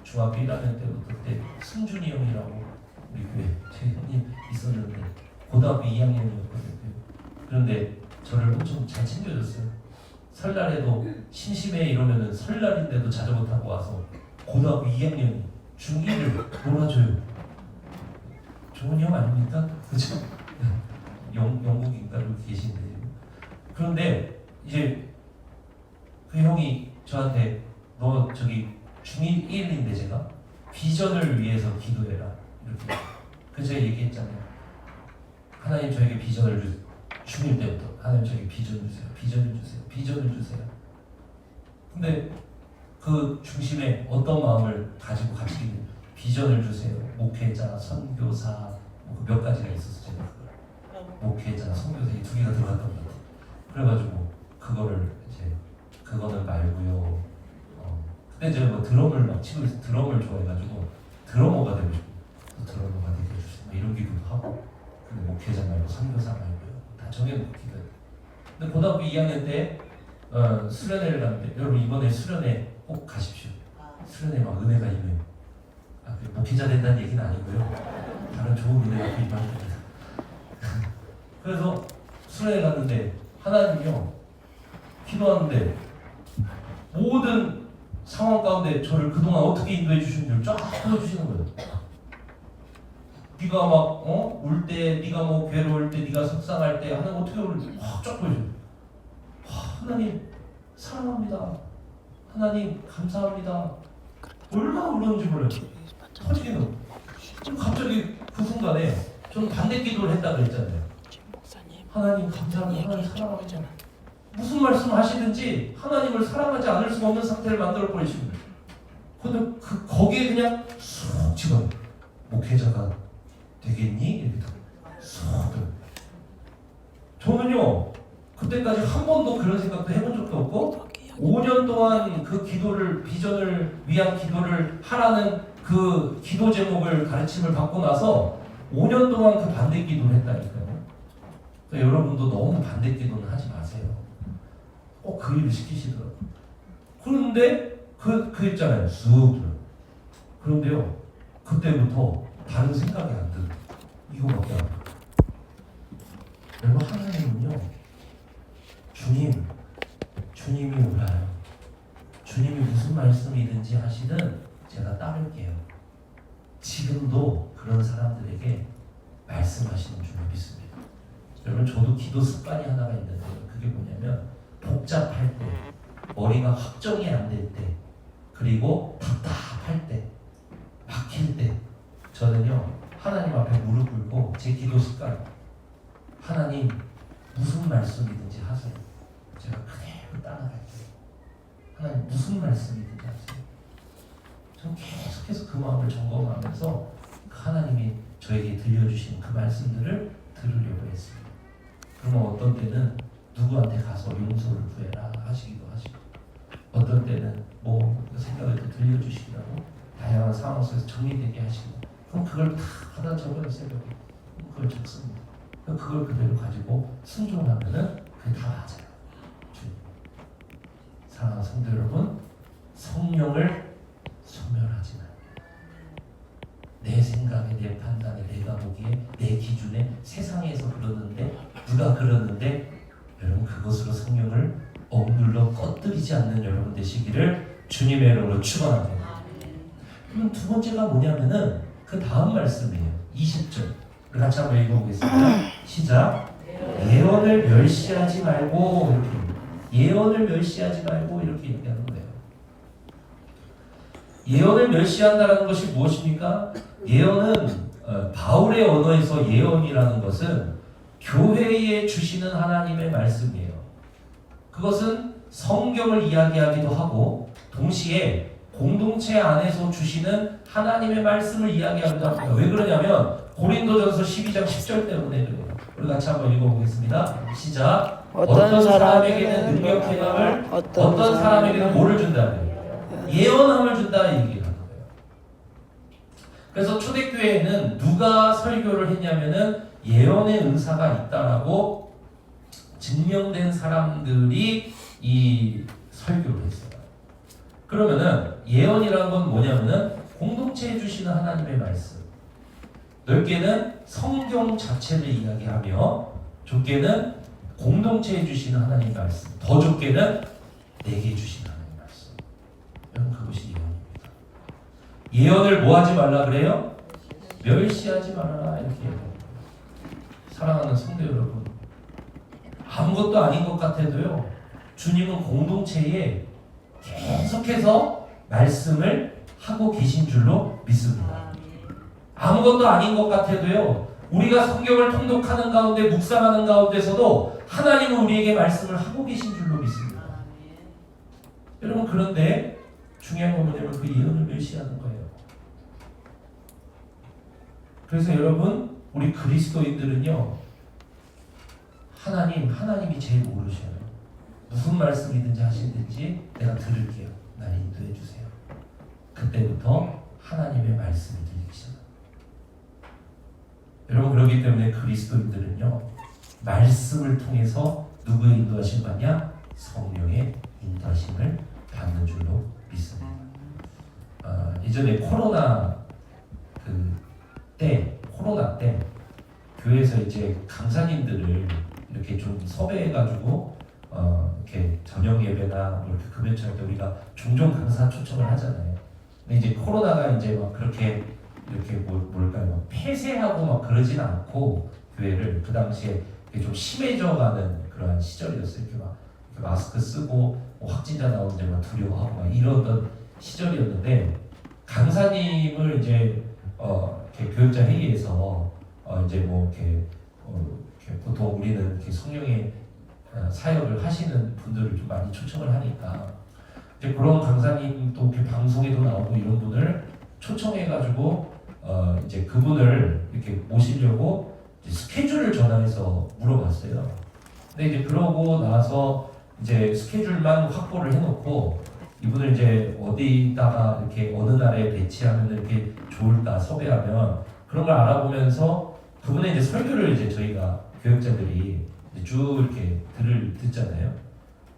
중학교 1학년 때부터 그때 승준이 형이라고 우리 교회 제 형님 있었는데 고등학교 2학년이었거든요. 그런데 저를 엄청 잘 챙겨줬어요. 설날에도 심심해 이러면은 설날인데도 자전거 타고 와서 고등학교 2학년이 중1을 놀아줘요. 좋은 형 아닙니까? 그렇죠? 영국인가 여기 계신데. 그런데 이제 그 형이 저한테 너 저기 중1 1인데 제가 비전을 위해서 기도해라 이렇게. 그래서 제가 얘기했잖아요. 하나님 저에게 비전을 주세요. 중1 때부터 하나님 저에게 비전 주세요. 비전을 주세요. 비전을 주세요. 근데 그 중심에 어떤 마음을 가지고 같이 비전을 주세요. 목회자, 선교사 몇 가지가 있어서 제가 목회자, 선교사 이 두 개가 들어갔던 것 같아요. 그래가지고 그거를 이제 그거는 말고요. 근데 제가 뭐 드럼을 막 치고 있어 드럼을 좋아해가지고 드러머가 되고 싶고 드러머가 되게 해주세요. 이런 기도도 하고. 근데 목회자 말고 선교사 말고요. 다 정해놓고 기도해요. 근데 고등학교 2학년 때 수련회를 갔는데 여러분 이번에 수련회 꼭 가십시오. 수련회 막 은혜가 임해요. 목회자 된다는 얘기는 아니고요. 다른 좋은 은혜가 임합니다. 그래서 수련회 갔는데 하나님이요 기도하는데 모든 상황 가운데 저를 그동안 어떻게 인도해 주신 줄 쫙 보여주시는 거예요. 네가 막 울 때, 네가 뭐 괴로울 때, 네가 속상할 때 하나님 어떻게 울지 쫙 보여줘요. 하나님 사랑합니다. 하나님 감사합니다. 얼마나 울었는지 몰라요. 터지기는. 갑자기 그 순간에 저는 반대 기도를 했다 그랬잖아요. 하나님 감사합니다. 하나님 사랑합니다. 무슨 말씀 하시든지 하나님을 사랑하지 않을 수가 없는 상태를 만들어 버리십니다. 근데 거기에 그냥 쑥 집어요. 목회자가 되겠니? 이렇게 쑥 들어요. 저는요 그때까지 한 번도 그런 생각도 해본 적도 없고 5년 동안 그 기도를 비전을 위한 기도를 하라는 그 기도 제목을 가르침을 받고 나서 5년 동안 그 반대 기도를 했다니까요. 그러니까 여러분도 너무 반대 기도는 하지 마세요. 꼭 그 일을 시키시더라고요. 그런데 그 있잖아요. 쑥 들어요. 그런데요 그때부터 다른 생각이 안 들어요. 이거밖에 안 들어요. 여러분 하나님은요 주님이 몰라요. 주님이 무슨 말씀이든지 하시든 제가 따를게요. 지금도 그런 사람들에게 말씀하시는 줄을 믿습니다. 여러분 저도 기도 습관이 하나가 있는데 그게 뭐냐면 복잡할 때, 머리가 확정이 안 될 때, 그리고 답답할 때, 막힐 때 저는요 하나님 앞에 무릎 꿇고 제 기도 습관 하나님 무슨 말씀이든지 하세요. 제가 그대로 따라갈게요. 하나님 무슨 말씀이든지 하세요. 저는 계속해서 그 마음을 점검하면서 하나님이 저에게 들려주신 그 말씀들을 들으려고 했습니다. 그러면 어떤 때는 누구한테 가서 용서를 구해라 하시기도 하시고 어떤 때는 뭐 생각을 또 들려주시기도 하고 다양한 상황 속에서 정리되게 하시고 그럼 그걸 다 하나 적어냈어요. 그걸 적습니다. 그걸 그대로 가지고 순종하면은 그게 다 맞아요. 주님. 사랑하는 성도 여러분, 성령을 소멸하지 마요. 내 생각에, 내 판단에, 내가 보기에, 내 기준에 세상에서 그러는데 누가 그러는데 여러분 그것으로 성령을 억눌러 꺼뜨리지 않는 여러분 되시기를 주님의 이름으로 축원합니다. 그럼 두 번째가 뭐냐면은 그 다음 말씀이에요. 20절. 같이 한번 읽어보겠습니다. 시작. 예언을 멸시하지 말고 이렇게 예언을 멸시하지 말고 이렇게 얘기하는 거예요. 예언을 멸시한다는 것이 무엇입니까? 예언은 바울의 언어에서 예언이라는 것은 교회에 주시는 하나님의 말씀이에요. 그것은 성경을 이야기하기도 하고 동시에 공동체 안에서 주시는 하나님의 말씀을 이야기하기도 합니다. 왜 그러냐면 고린도전서 12장 10절 때문에 그래요. 우리 같이 한번 읽어보겠습니다. 시작. 어떤 사람에게는 능력 행함을 어떤 사람에게는 뭐를 준다고요? 예언함을 준다는 얘기를 하는 거예요. 그래서 초대교회에는 누가 설교를 했냐면은 예언의 은사가 있다라고 증명된 사람들이 이 설교를 했어요. 그러면은 예언이라는 건 뭐냐면은 공동체에 주시는 하나님의 말씀. 넓게는 성경 자체를 이야기하며 좁게는 공동체에 주시는 하나님의 말씀. 더 좁게는 내게 주시는 하나님의 말씀. 여러분 그것이 예언입니다. 예언을 뭐 하지 말라 그래요? 멸시하지 말아라 이렇게 얘기합니다. 사랑하는 성도 여러분, 아무것도 아닌 것 같아도요, 주님은 공동체에 계속해서 말씀을 하고 계신 줄로 믿습니다. 아무것도 아닌 것 같아도요, 우리가 성경을 통독하는 가운데 묵상하는 가운데서도 하나님은 우리에게 말씀을 하고 계신 줄로 믿습니다. 여러분 그런데 중요한 건 뭐냐면 그 예언을 멸시하는 거예요. 그래서 여러분 우리 그리스도인들은요, 하나님이 제일 모르셔요. 무슨 말씀이든지 하시든지 내가 들을게요. 날 인도해 주세요. 그때부터 하나님의 말씀이 들리기 시작합니다. 여러분 그렇기 때문에 그리스도인들은요, 말씀을 통해서 누구의 인도하심 받냐? 성령의 인도하심을 받는 줄로 믿습니다. 예전에 코로나 때 교회에서 이제 강사님들을 이렇게 좀 섭외해가지고 이렇게 저녁 예배나 뭐 이렇게 금요일 때 우리가 종종 강사 초청을 하잖아요. 근데 이제 코로나가 이제 막 그렇게 이렇게 뭘까요? 막 폐쇄하고 막 그러진 않고 교회를 그 당시에 좀 심해져가는 그러한 시절이었어요. 이렇게 막 이렇게 마스크 쓰고 뭐 확진자 나오는데 막 두려워하고 막 이러던 시절이었는데 강사님을 이제 이렇게 교육자 회의에서 이제 뭐 이렇게 보통 우리는 이렇게 성령의 사역을 하시는 분들을 좀 많이 초청을 하니까 이제 그런 강사님 또 이렇게 방송에도 나오고 이런 분을 초청해가지고 이제 그분을 이렇게 모시려고 이제 스케줄을 전화해서 물어봤어요. 근데 이제 그러고 나서 이제 스케줄만 확보를 해놓고 이분을 이제 어디다가 이렇게 어느 날에 배치하면 이렇게 좋을까 섭외하면 그런 걸 알아보면서 그분의 이제 설교를 이제 저희가 교육자들이 이제 쭉 이렇게 듣잖아요.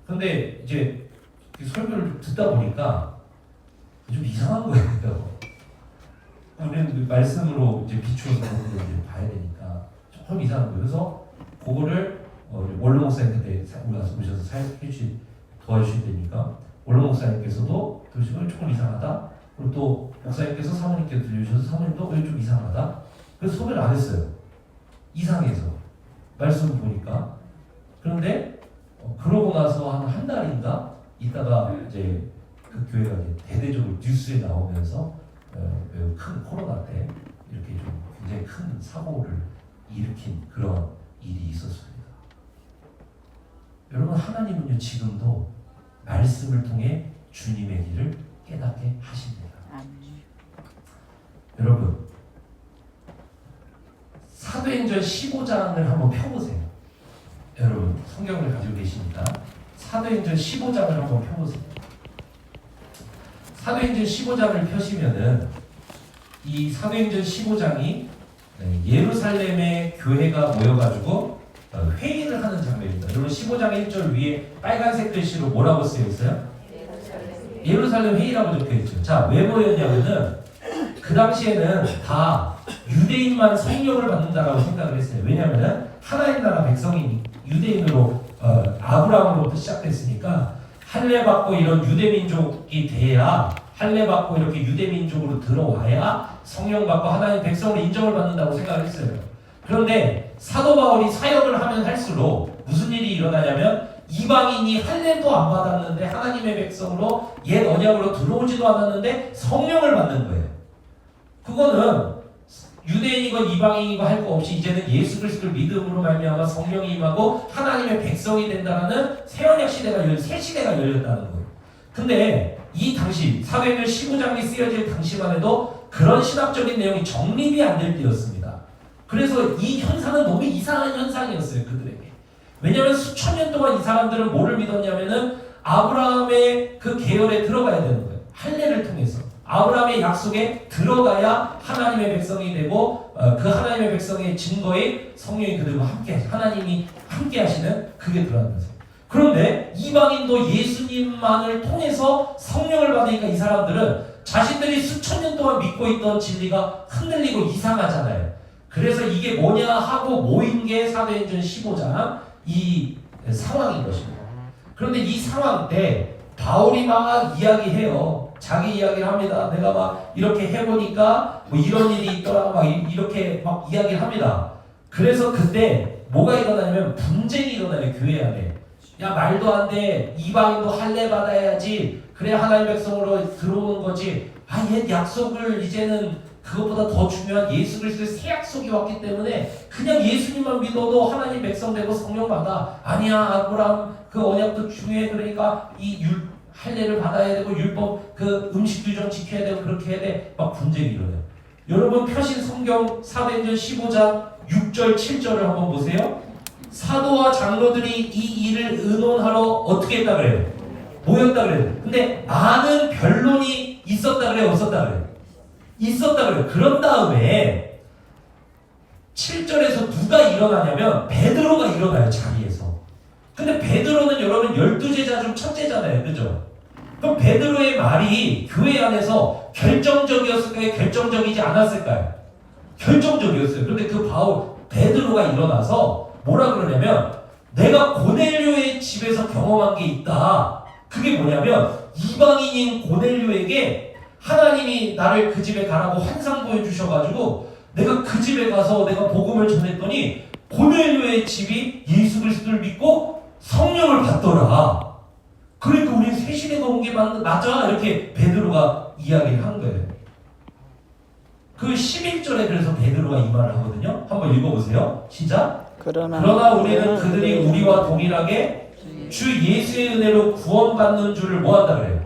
근데 이제 그 설교를 듣다 보니까 좀 이상한 거예요. 우리는 말씀으로 이제 비추어서 그런 걸 이제 봐야 되니까 조금 이상한 거예요. 그래서 그거를 원로 목사님 그때 우리 와서 오셔서 사역해 도와주실 때니까 원로 목사님께서도 들으시고 조금 이상하다. 그리고 또 목사님께서 사모님께 들려주셔서 사모님도 좀 이상하다. 그래서 소개를 안 했어요. 이상해서 말씀을 보니까. 그런데 그러고 나서 한 달인가 있다가 이제 그 교회가 이제 대대적으로 뉴스에 나오면서 매우 큰 코로나 때 이렇게 좀 굉장히 큰 사고를 일으킨 그런 일이 있었습니다. 여러분 하나님은요 지금도 말씀을 통해 주님의 길을 깨닫게 하십니다. 여러분 사도행전 15장을 한번 펴보세요. 여러분 성경을 가지고 계시니까 사도행전 15장을 한번 펴보세요. 사도행전 15장을 펴시면은 이 사도행전 15장이 예루살렘의 교회가 모여가지고 회의를 하는 장면입니다. 여러분 15장 1절 위에 빨간색 글씨로 뭐라고 쓰여 있어요? 예루살렘 회의라고 적혀 있죠. 자, 왜 모였냐면은 그 당시에는 다 유대인만 성령을 받는다라고 생각을 했어요. 왜냐하면은 하나님 나라 백성이 유대인으로 아브라함으로부터 시작됐으니까 할례 받고 이런 유대 민족이 돼야 할례 받고 이렇게 유대 민족으로 들어와야 성령 받고 하나님 백성으로 인정을 받는다고 생각을 했어요. 그런데 사도 바울이 사역을 하면 할수록 무슨 일이 일어나냐면 이방인이 할례도 안 받았는데 하나님의 백성으로 옛 언약으로 들어오지도 않았는데 성령을 받는 거예요. 그거는 유대인이건 이방인이건 할 거 없이 이제는 예수 그리스도를 믿음으로 말미암아 성령이 임하고 하나님의 백성이 된다는 새 언약 시대가 새 시대가 열렸다는 거예요. 근데 이 당시 사도행전 15장이 쓰여질 당시만 해도 그런 신학적인 내용이 정립이 안 될 때였습니다. 그래서 이 현상은 너무 이상한 현상이었어요, 그들에게. 왜냐하면 수천 년 동안 이 사람들은 뭐를 믿었냐면은 아브라함의 그 계열에 들어가야 되는 거예요. 할례를 통해서 아브라함의 약속에 들어가야 하나님의 백성이 되고 그 하나님의 백성의 증거에 성령이 그들과 함께 하나님이 함께 하시는 그게 들어가면서 그런데 이방인도 예수님만을 통해서 성령을 받으니까 이 사람들은 자신들이 수천 년 동안 믿고 있던 진리가 흔들리고 이상하잖아요. 그래서 이게 뭐냐 하고 모인 게 사도행전 15장 이 상황인 것입니다. 그런데 이 상황 때 바울이 막 이야기해요. 자기 이야기를 합니다. 내가 막 이렇게 해보니까 뭐 이런 일이 있더라 막 이렇게 막 이야기를 합니다. 그래서 그때 뭐가 일어나냐면 분쟁이 일어나요. 교회 안에. 야 말도 안 돼. 이방인도 할례 받아야지. 그래야 하나님 백성으로 들어오는 거지. 아 옛 약속을 이제는 그것보다 더 중요한 예수 그리스도의 새 약속이 왔기 때문에 그냥 예수님만 믿어도 하나님 백성 되고 성령 받아. 아니야 아브라함 그 언약도 중요해. 그러니까 이 할례를 받아야 되고 율법 그 음식 규정 지켜야 되고 그렇게 해야 돼. 막 분쟁이 일어나요. 여러분 펴신 성경 사도행전 15장 6절 7절을 한번 보세요. 사도와 장로들이 이 일을 의논하러 어떻게 했다 그래요? 모였다 그래요. 근데 많은 변론이 있었다 그래요? 없었다 그래요? 있었다 그래요. 그런 다음에 7절에서 누가 일어나냐면 베드로가 일어나요. 자리에서. 근데 베드로는 여러분 12제자 중 첫째잖아요. 그죠? 그럼 베드로의 말이 교회 안에서 결정적이었을까요? 결정적이지 않았을까요? 결정적이었어요. 그런데 그 베드로가 일어나서 뭐라 그러냐면 내가 고넬료의 집에서 경험한 게 있다. 그게 뭐냐면 이방인인 고넬료에게 하나님이 나를 그 집에 가라고 환상 보여주셔가지고 내가 그 집에 가서 내가 복음을 전했더니 고넬료의 집이 예수 그리스도를 믿고 성령을 받더라. 그러니까 우리는 새 시대가 온 게 맞아. 이렇게 베드로가 이야기를 한 거예요. 그 11절에 그래서 베드로가 이 말을 하거든요. 한번 읽어보세요. 시작. 그러나 우리는 그들이 우리와 동일하게 주 예수의 은혜로 구원받는 줄을 뭐한다 그래요?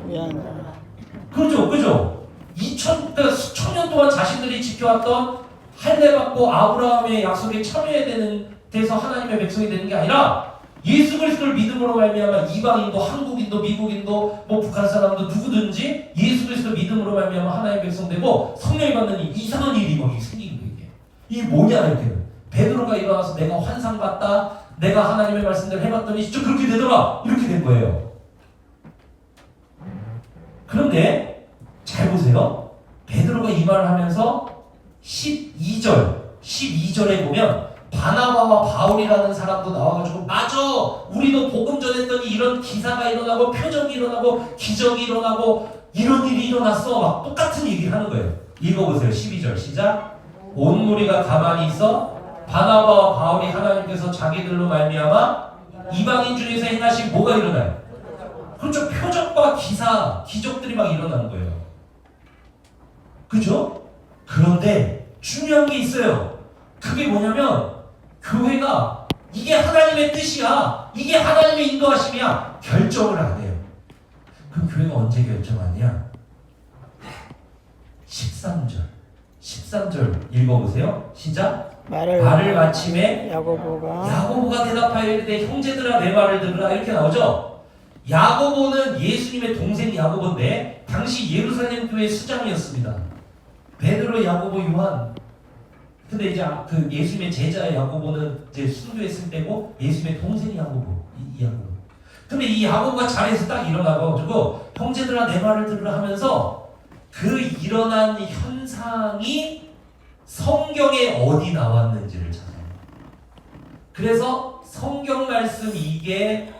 그죠? 그러니까 수천 년 동안 자신들이 지켜왔던 할례받고 아브라함의 약속에 참여해야 되는 데서 하나님의 백성이 되는 게 아니라 예수 그리스도를 믿음으로 말미암아 이방인도 한국인도 미국인도 뭐 북한 사람도 누구든지 예수 그리스도 믿음으로 말미암아 하나님의 백성 되고 성령이 받는 이상한 일이 막 생기는 거예요. 이게 뭐냐 이렇게. 베드로가 일어나서 내가 환상 봤다. 내가 하나님의 말씀대로 해봤더니 진짜 그렇게 되더라. 이렇게 된 거예요. 그런데 잘 보세요. 베드로가 이 말을 하면서 12절에 보면 바나바와 바울이라는 사람도 나와가지고 맞아. 우리도 복음 전했더니 이런 기사가 일어나고 표적이 일어나고 기적이 일어나고 이런 일이 일어났어. 막 똑같은 얘기를 하는 거예요. 읽어보세요. 12절 시작. 온 무리가 가만히 있어 바나바와 바울이 하나님께서 자기들로 말미암아 이방인 중에서 행하신 뭐가 일어나요? 그렇죠. 표적과 기사, 기적들이 막 일어나는 거예요. 그죠? 그런데 중요한 게 있어요. 그게 뭐냐면 교회가 이게 하나님의 뜻이야. 이게 하나님의 인도하심이야. 결정을 안 해요. 그럼 교회가 언제 결정하냐? 13절 읽어보세요. 시작. 말을 마침에 야고보가 대답하여 이르되 형제들아 내 말을 들으라. 이렇게 나오죠. 야고보는 예수님의 동생 야고보인데 당시 예루살렘 교회 수장이었습니다. 베드로, 야고보, 요한. 근데 이제 그 예수님의 제자 야고보는 이제 순교했을 때고 예수님의 동생 야고보, 이 야고보. 근데 이 야고보가 자리에서 딱 일어나가지고 형제들아 내 말을 들으라 하면서 그 일어난 현상이 성경에 어디 나왔는지를 찾아요. 그래서 성경 말씀 이게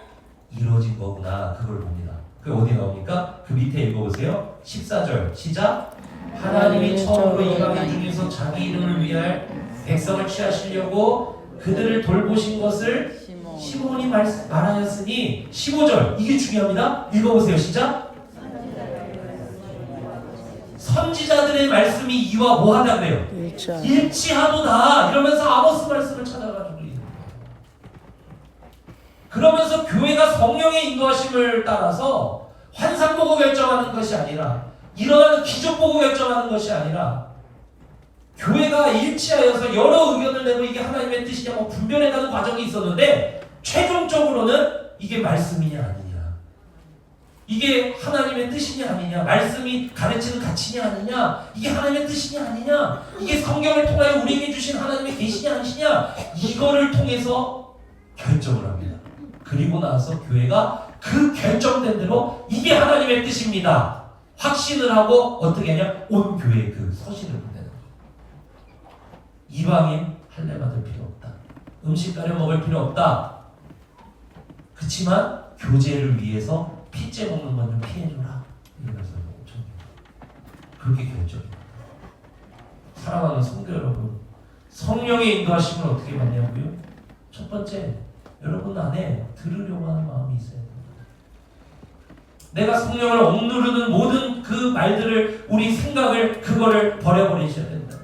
이루어진 거구나. 그걸 봅니다. 그게 어디 나옵니까? 그 밑에 읽어보세요. 14절 시작. 하나님이 처음으로 이방인 중에서 자기 이름을 위할 백성을 취하시려고 그들을 돌보신 것을 시몬이 말하였으니 15절 이게 중요합니다. 읽어보세요. 시작. 선지자들의 말씀이 이와 뭐하다 그래요? 일치하도다. 이러면서 아모스 말씀을 찾아가지고 그러면서 교회가 성령의 인도하심을 따라서 환상 보고 결정하는 것이 아니라 일어나는 기적 보고 결정하는 것이 아니라 교회가 일치하여서 여러 의견을 내고 이게 하나님의 뜻이냐고 분별해가는 과정이 있었는데 최종적으로는 이게 말씀이냐 아니냐, 이게 하나님의 뜻이냐 아니냐, 말씀이 가르치는 가치냐 아니냐, 이게 하나님의 뜻이냐 아니냐, 이게 성경을 통하여 우리에게 주신 하나님의 계시냐 아니냐, 이거를 통해서 결정을 합니다. 그리고 나서 교회가 그 결정된 대로 이게 하나님의 뜻입니다. 확신을 하고 어떻게 하냐? 온 교회에 그 서신을 보내는 거예요. 이방인 할례 받을 필요 없다. 음식 가려 먹을 필요 없다. 그렇지만 교제를 위해서 피째 먹는 건 좀 피해줘라. 이러면서 그렇게 결정입니다. 사랑하는 성도 여러분, 성령의 인도하심을 어떻게 받냐고요? 첫 번째, 여러분 안에 들으려고 하는 마음이 있어야 됩니다. 내가 성령을 억누르는 모든 그 말들을, 우리 생각을, 그거를 버려버리셔야 된다.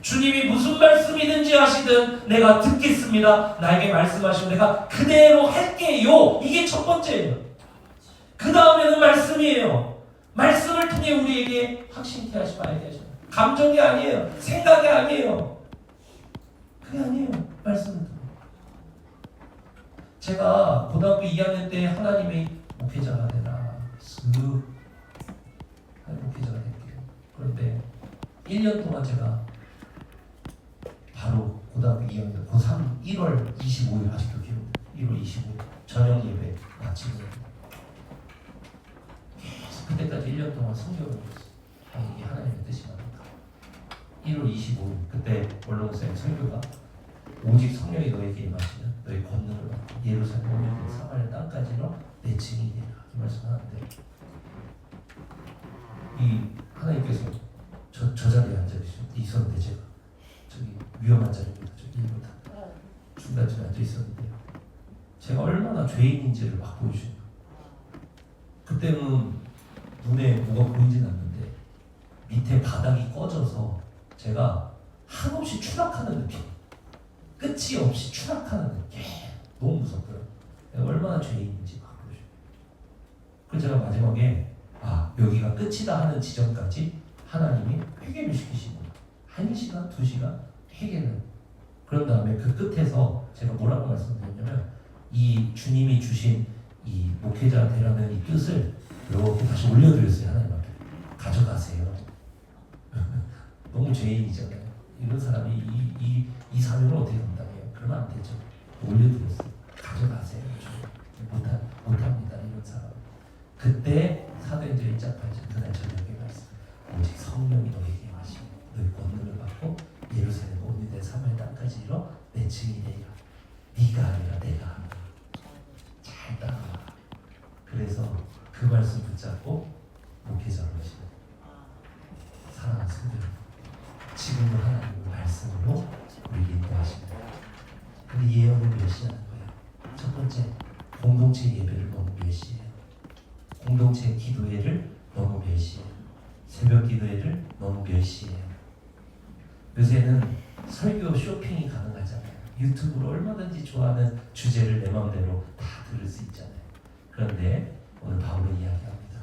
주님이 무슨 말씀이든지 하시든 내가 듣겠습니다. 나에게 말씀하시면 내가 그대로 할게요. 이게 첫 번째예요. 그 다음에는 말씀이에요. 말씀을 통해 우리에게 확신케 하시고 알게 하셔요. 감정이 아니에요. 생각이 아니에요. 그게 아니에요. 말씀을 통해. 제가 고등학교 2학년 때 하나님의 목회자가 되라. 목회자가 될게요. 그런데 1년 동안 제가 바로 고등학교 2학년 고3 1월 25일 아직도 기억나요. 1월 25일 저녁 예배 마치고 계속 그때까지 1년 동안 성경을 읽었어요. 이게 하나님의 뜻이 맞다. 1월 25일 그때 원로목사님 설교가 오직 성령이 너에게 임하시면 너의 권능을 받고 예루살렘 오면 사마리아 땅까지로 내 증인이 되라. 이 말씀하는데 이 하나님께서 저 자리에 앉아 있었는데 제가 저기 위험한 자리입니다. 저기 1m 중간쯤에 앉아 있었는데 제가 얼마나 죄인인지를 막 보여주는 거예요. 그때는 눈에 뭐가 보이진 않는데 밑에 바닥이 꺼져서 제가 한없이 추락하는 느낌, 끝이 없이 추락하는 느낌. 너무 무섭더라고요. 내가 얼마나 죄인인지 막 보여줘요. 그래서 제가 마지막에 여기가 끝이다 하는 지점까지 하나님이 회개를 시키시고 1시간, 2시간 회개를. 그런 다음에 그 끝에서 제가 뭐라고 말씀드렸냐면 이 주님이 주신 이 목회자 되라는 이 뜻을 이렇게 다시 올려드렸어요. 하나님 앞에 가져가세요. 너무 죄인이잖아요. 이런 사람이 이 사명을 어떻게 감당해요? 그러면 안 되죠. 올려드렸어요. 가져가세요. 못합니다. 이런 사람. 그때 사도행전 1장 8절 그날 저녁에 말씀. 오직 성령이 너에게 임하시고 너의 권능을 받고 예루살렘 온 유대 사마리아 땅까지 이뤄 내 증인이 되리라. 네가 아니라 내가 하노라. 잘 따라와. 그래서 그 말씀 붙잡고 목회자로 하시는 사랑하는 성도 여러분, 지금도 하나님의 말씀으로 우리를 인도하십니다. 근데 예언을 멸시하는 거예요. 첫 번째, 공동체 예배를 너무 멸시해요. 공동체 기도회를 너무 멸시해요. 새벽 기도회를 너무 멸시해요. 요새는 설교 쇼핑이 가능하잖아요. 유튜브로 얼마든지 좋아하는 주제를 내 마음대로 다 들을 수 있잖아요. 그런데 오늘 바울은 이야기합니다.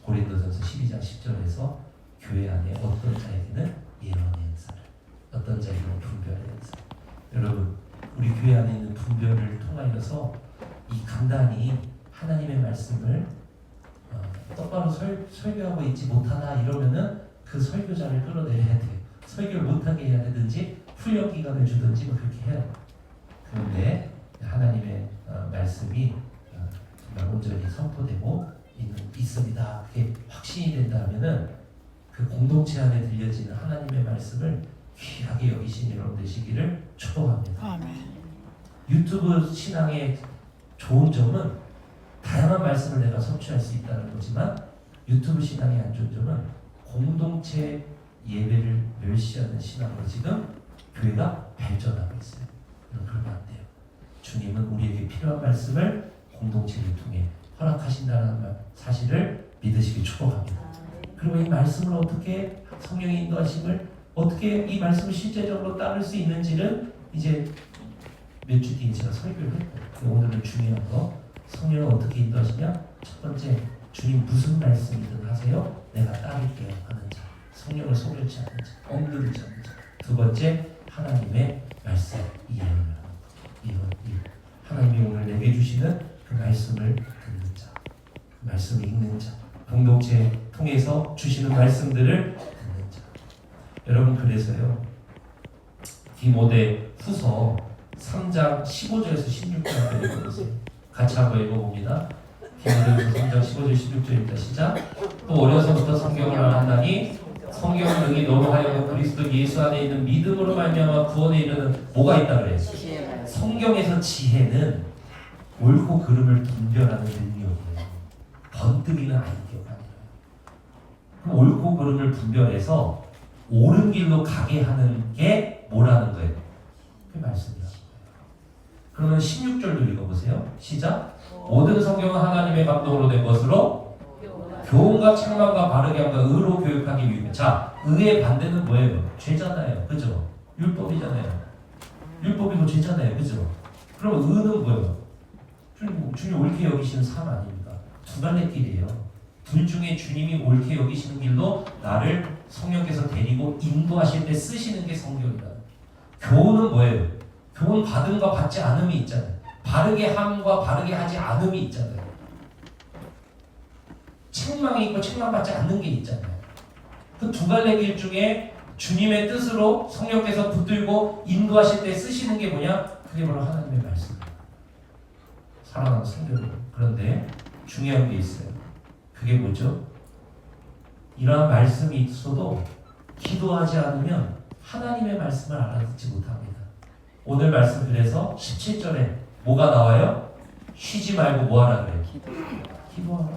고린도전서 12장 10절에서 교회 안에 어떤 자에게는 예언의 은사를, 어떤 자에게는 분별의 은사. 여러분, 우리 교회 안에 있는 분별을 통하여서 이 간단히 하나님의 말씀을 똑바로 설교하고 있지 못하다 이러면은 그 설교자를 끌어내려야 돼요. 설교를 못하게 해야 되든지 훈련 기간을 주든지 뭐 그렇게 해야 돼요. 그런데 하나님의 말씀이 정말 온전히 선포되고 있습니다. 그게 확신이 된다면은 그 공동체 안에 들려지는 하나님의 말씀을 귀하게 여기신 여러분 되시기를 축복합니다. 아멘. 유튜브 신앙의 좋은 점은 다양한 말씀을 내가 섭취할 수 있다는 거지만 유튜브 신앙의 안 좋은 점은 공동체 예배를 멸시하는 신앙으로 지금 교회가 발전하고 있어요. 그러면 안 돼요. 주님은 우리에게 필요한 말씀을 공동체를 통해 허락하신다는 사실을 믿으시기 축복합니다. 그리고 이 말씀을 어떻게 성령의 인도하심을 어떻게 이 말씀을 실제적으로 따를 수 있는지를 이제 몇 주 뒤에 제가 설교를 했고요. 오늘은 중요한 거 성령은 어떻게 인도하시냐? 첫 번째, 주님 무슨 말씀이든 하세요. 내가 따를게요 하는 자. 성령을 소멸치 않는 자, 억누르지 않는 자. 두 번째, 하나님의 말씀 이해를 하는 것. 하나님이 오늘 내게 주시는 그 말씀을 듣는 자, 그 말씀을 읽는 자, 공동체 통해서 주시는 말씀들을 듣는 자. 여러분, 그래서요 디모데 후서 3장 15절에서 16절까지 읽어보세요. 같이 한번 읽어봅니다. 디모데후서 3장 15절 16절입니다. 시작. 또 어려서부터 성경을 알았나니 성경 능히 너로 하여금 그리스도 예수 안에 있는 믿음으로 말미암아 구원에 이르는 뭐가 있다 그래요? 성경에서 지혜는 옳고 그름을 분별하는 능력이에요. 번뜩이는 아이디어가 아니에요. 옳고 그름을 분별해서 옳은 길로 가게 하는 게 뭐라는 거예요? 그 말씀이라는 거예요. 그러면 16절도 읽어보세요. 시작. 모든 성경은 하나님의 감동으로 된 것으로 교훈과 책망과 바르게 함과 의로 교육하기 위해. 자, 의의 반대는 뭐예요? 죄잖아요. 그죠? 율법이잖아요. 율법이고 죄잖아요. 그죠? 그럼 의는 뭐예요? 주님 옳게 여기시는 삶 아닙니까? 두 갈래 길이에요. 둘 중에 주님이 옳게 여기시는 길로 나를 성령께서 데리고 인도하실 때 쓰시는 게 성경이다. 교훈은 뭐예요? 교훈 받음과 받지 않음이 있잖아요. 바르게 함과 바르게 하지 않음이 있잖아요. 책망이 있고 책망받지 않는 게 있잖아요. 그 두 갈래 길 중에 주님의 뜻으로 성령께서 붙들고 인도하실 때 쓰시는 게 뭐냐? 그게 바로 하나님의 말씀이에요. 사랑하는 성도들. 그런데 중요한 게 있어요. 그게 뭐죠? 이러한 말씀이 있어도 기도하지 않으면 하나님의 말씀을 알아듣지 못합니다. 오늘 말씀 그래서 17절에 뭐가 나와요? 쉬지 말고 뭐하라 그래요? 기도하라.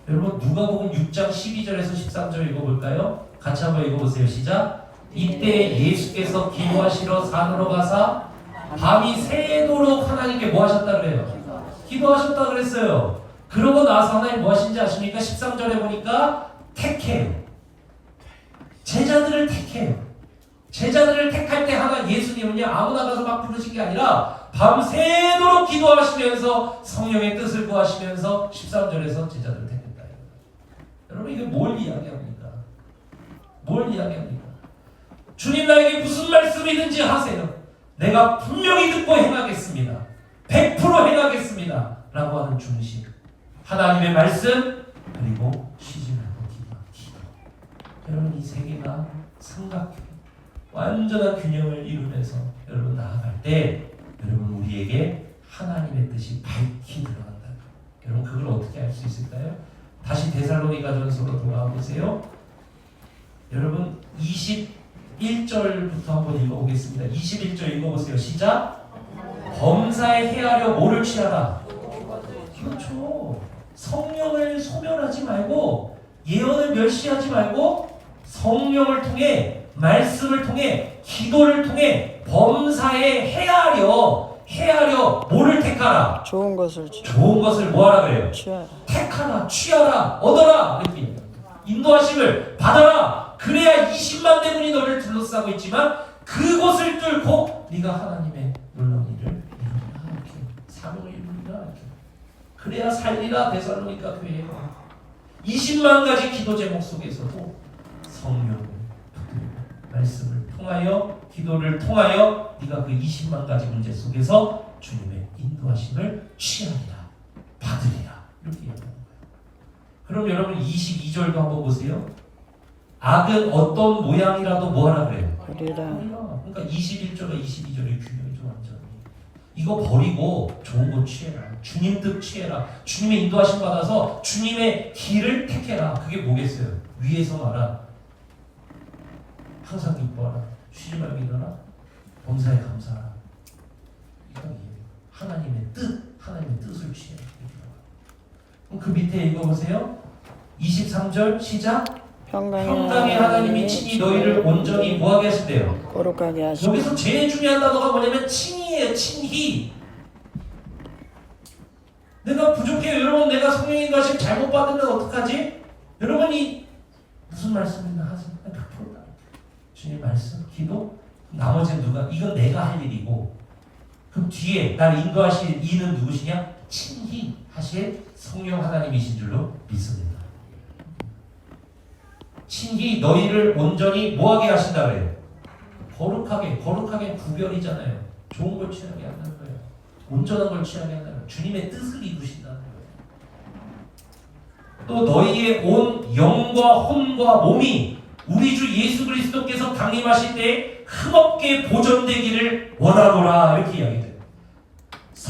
여러분 누가복음 6장 12절에서 13절 읽어볼까요? 같이 한번 읽어보세요. 시작. 이때 예수께서 기도하시러 산으로 가사 밤이 새도록 하나님께 뭐 하셨다 그래요? 기도하셨다 그랬어요. 그러고 나서 하나님 뭐 하신지 아십니까? 13절에 보니까 택해요. 제자들을 택해요. 제자들을 택할 때 하나 예수님은요 아무나 가서 막 부르신 게 아니라 밤새도록 기도하시면서 성령의 뜻을 구하시면서 13절에서 제자들을 택했다. 여러분 이게 뭘 이야기합니까? 뭘 이야기합니까? 주님 나에게 무슨 말씀이든지 하세요. 내가 분명히 듣고 행하겠습니다. 100% 행하겠습니다. 라고 하는 중심. 하나님의 말씀 그리고 쉬지 말고 기도. 여러분 이 세 개가 삼각형 완전한 균형을 이루면서 여러분 나아갈 때 여러분 우리에게 하나님의 뜻이 밝히 들어간다. 여러분 그걸 어떻게 알 수 있을까요? 다시 데살로니가전서로 돌아와 보세요. 여러분 21절부터 한번 읽어보겠습니다. 21절 읽어보세요. 시작. 범사에 헤아려 뭐를 취하라? 그렇죠. 성령을 소멸하지 말고 예언을 멸시하지 말고 성령을 통해 말씀을 통해 기도를 통해 범사에 헤아려 뭐를 택하라? 좋은 것을 뭐하라 그래요? 취하라. 택하라, 취하라, 얻어라 이렇게 인도하심을 받아라. 그래야 20만 대군이 너를 둘러싸고 있지만 그곳을 뚫고 네가 하나님의 놀라운 일을 이루리라 이렇게 사명을 이루리라 이렇게 그래야 살리라. 데살로니가 교회 20만 가지 기도 제목 속에서도 성령을 붙들고 말씀을 통하여 기도를 통하여 네가 그 20만 가지 문제 속에서 주님의 인도하심을 취하리라 받으리라 이렇게 얘기하는 거예요. 그럼 여러분 22절도 한번 보세요. 악은 어떤 모양이라도 뭐하라 그래요? 그리라. 그러니까 21절과 22절의 균형이죠 완전히. 이거 버리고 좋은 거 취해라. 주님 뜻 취해라. 주님의 인도하심 받아서 주님의 길을 택해라. 그게 뭐겠어요? 위에서 말아. 항상 기뻐하라. 쉬지 말고 일어나. 범사에 감사하라. 이건 하나님의 뜻을 취해라. 그럼 그 밑에 읽어보세요. 23절 시작. 평강의 하나님이 친히 너희를 온전히 뭐하게 하신대요? 거룩하게 하시고. 여기서 제일 중요한 단어가 뭐냐면 친히예요. 친히. 내가 부족해요. 여러분 내가 성령의 인도하심 잘못 받으면 어떡하지? 여러분이 무슨 말씀이나 하세요. 100%다. 주님 말씀, 기도, 나머지는 누가? 이건 내가 할 일이고 그럼 뒤에 날 인도하실 이는 누구시냐? 친히 하실 성령 하나님이신 줄로 믿습니다. 친히 너희를 온전히 뭐하게 하신다 그래요? 거룩하게 구별이잖아요. 좋은 걸 취하게 한다는 거예요. 온전한 걸 취하게 한다는 거예요. 주님의 뜻을 이루신다는 거예요. 또 너희의 온 영과 혼과 몸이 우리 주 예수 그리스도께서 강림하실 때 흠없게 보존되기를 원하노라 이렇게 이야기돼요.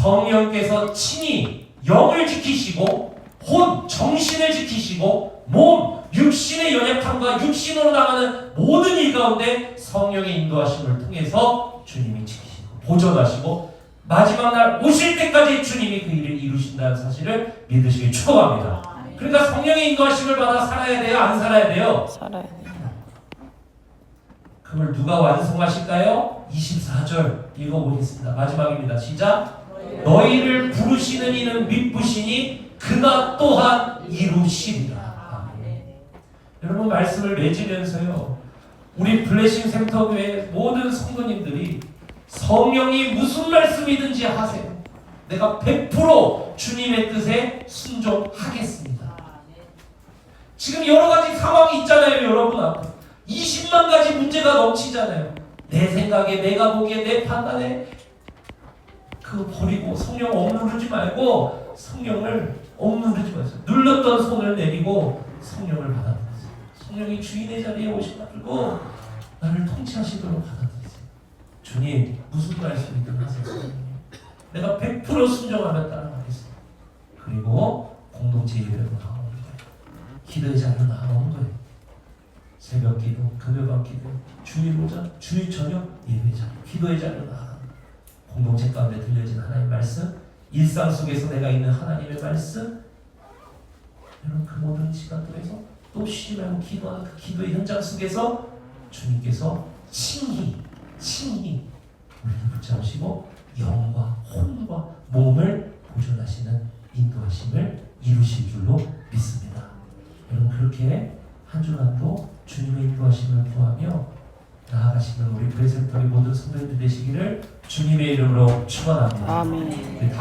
성령께서 친히 영을 지키시고 혼, 정신을 지키시고 몸, 육신의 연약함과 육신으로 나가는 모든 일 가운데 성령의 인도하심을 통해서 주님이 지키시고 보존하시고 마지막 날 오실 때까지 주님이 그 일을 이루신다는 사실을 믿으시길 축원합니다. 그러니까 성령의 인도하심을 받아 살아야 돼요? 안 살아야 돼요? 살아야 돼요. 그걸 누가 완성하실까요? 24절 읽어보겠습니다. 마지막입니다. 시작. 너희를 부르시는 이는 믿으시니 그가 또한 이루시리라. 여러분 말씀을 맺으면서요, 우리 블레싱 센터 교회 모든 성도님들이 성령이 무슨 말씀이든지 하세요. 내가 100% 주님의 뜻에 순종하겠습니다. 지금 여러 가지 상황이 있잖아요, 여러분 앞에. 20만 가지 문제가 넘치잖아요. 내 생각에, 내가 보기에, 내 판단에 그거 버리고 성령 억누르지 말고 성령을 억누르지 마세요. 눌렀던 손을 내리고 성령을 받아들이세요. 성령이 주인의 자리에 오셔가지고 나를 통치하시도록 받아들이세요. 주님 무슨 말씀이든 하세요. 내가 100% 순종하며 따라가겠습니다. 그리고 공동체 예배로 나오는 거예요. 기도의 자리로 나오는 거예요. 새벽 기도, 금요일 기도, 주일 오전, 주일 저녁 예배 자리, 기도의 자리로 나가는 거예요. 공동체 가운데 들려진 하나님의 말씀, 일상 속에서 내가 있는 하나님의 말씀, 여러분 그 모든 시간 통해서 또 쉬지 말고 기도하는 그 기도의 현장 속에서 주님께서 친히 우리를 붙잡으시고 영과 혼과 몸을 보존하시는 인도하심을 이루실 줄로 믿습니다. 여러분 그렇게 한 주간도 주님의 인도하심을 구하며 나아가시는 우리 브레센터의 모든 성도님들 되시기를 주님의 이름으로 축원합니다. 아멘.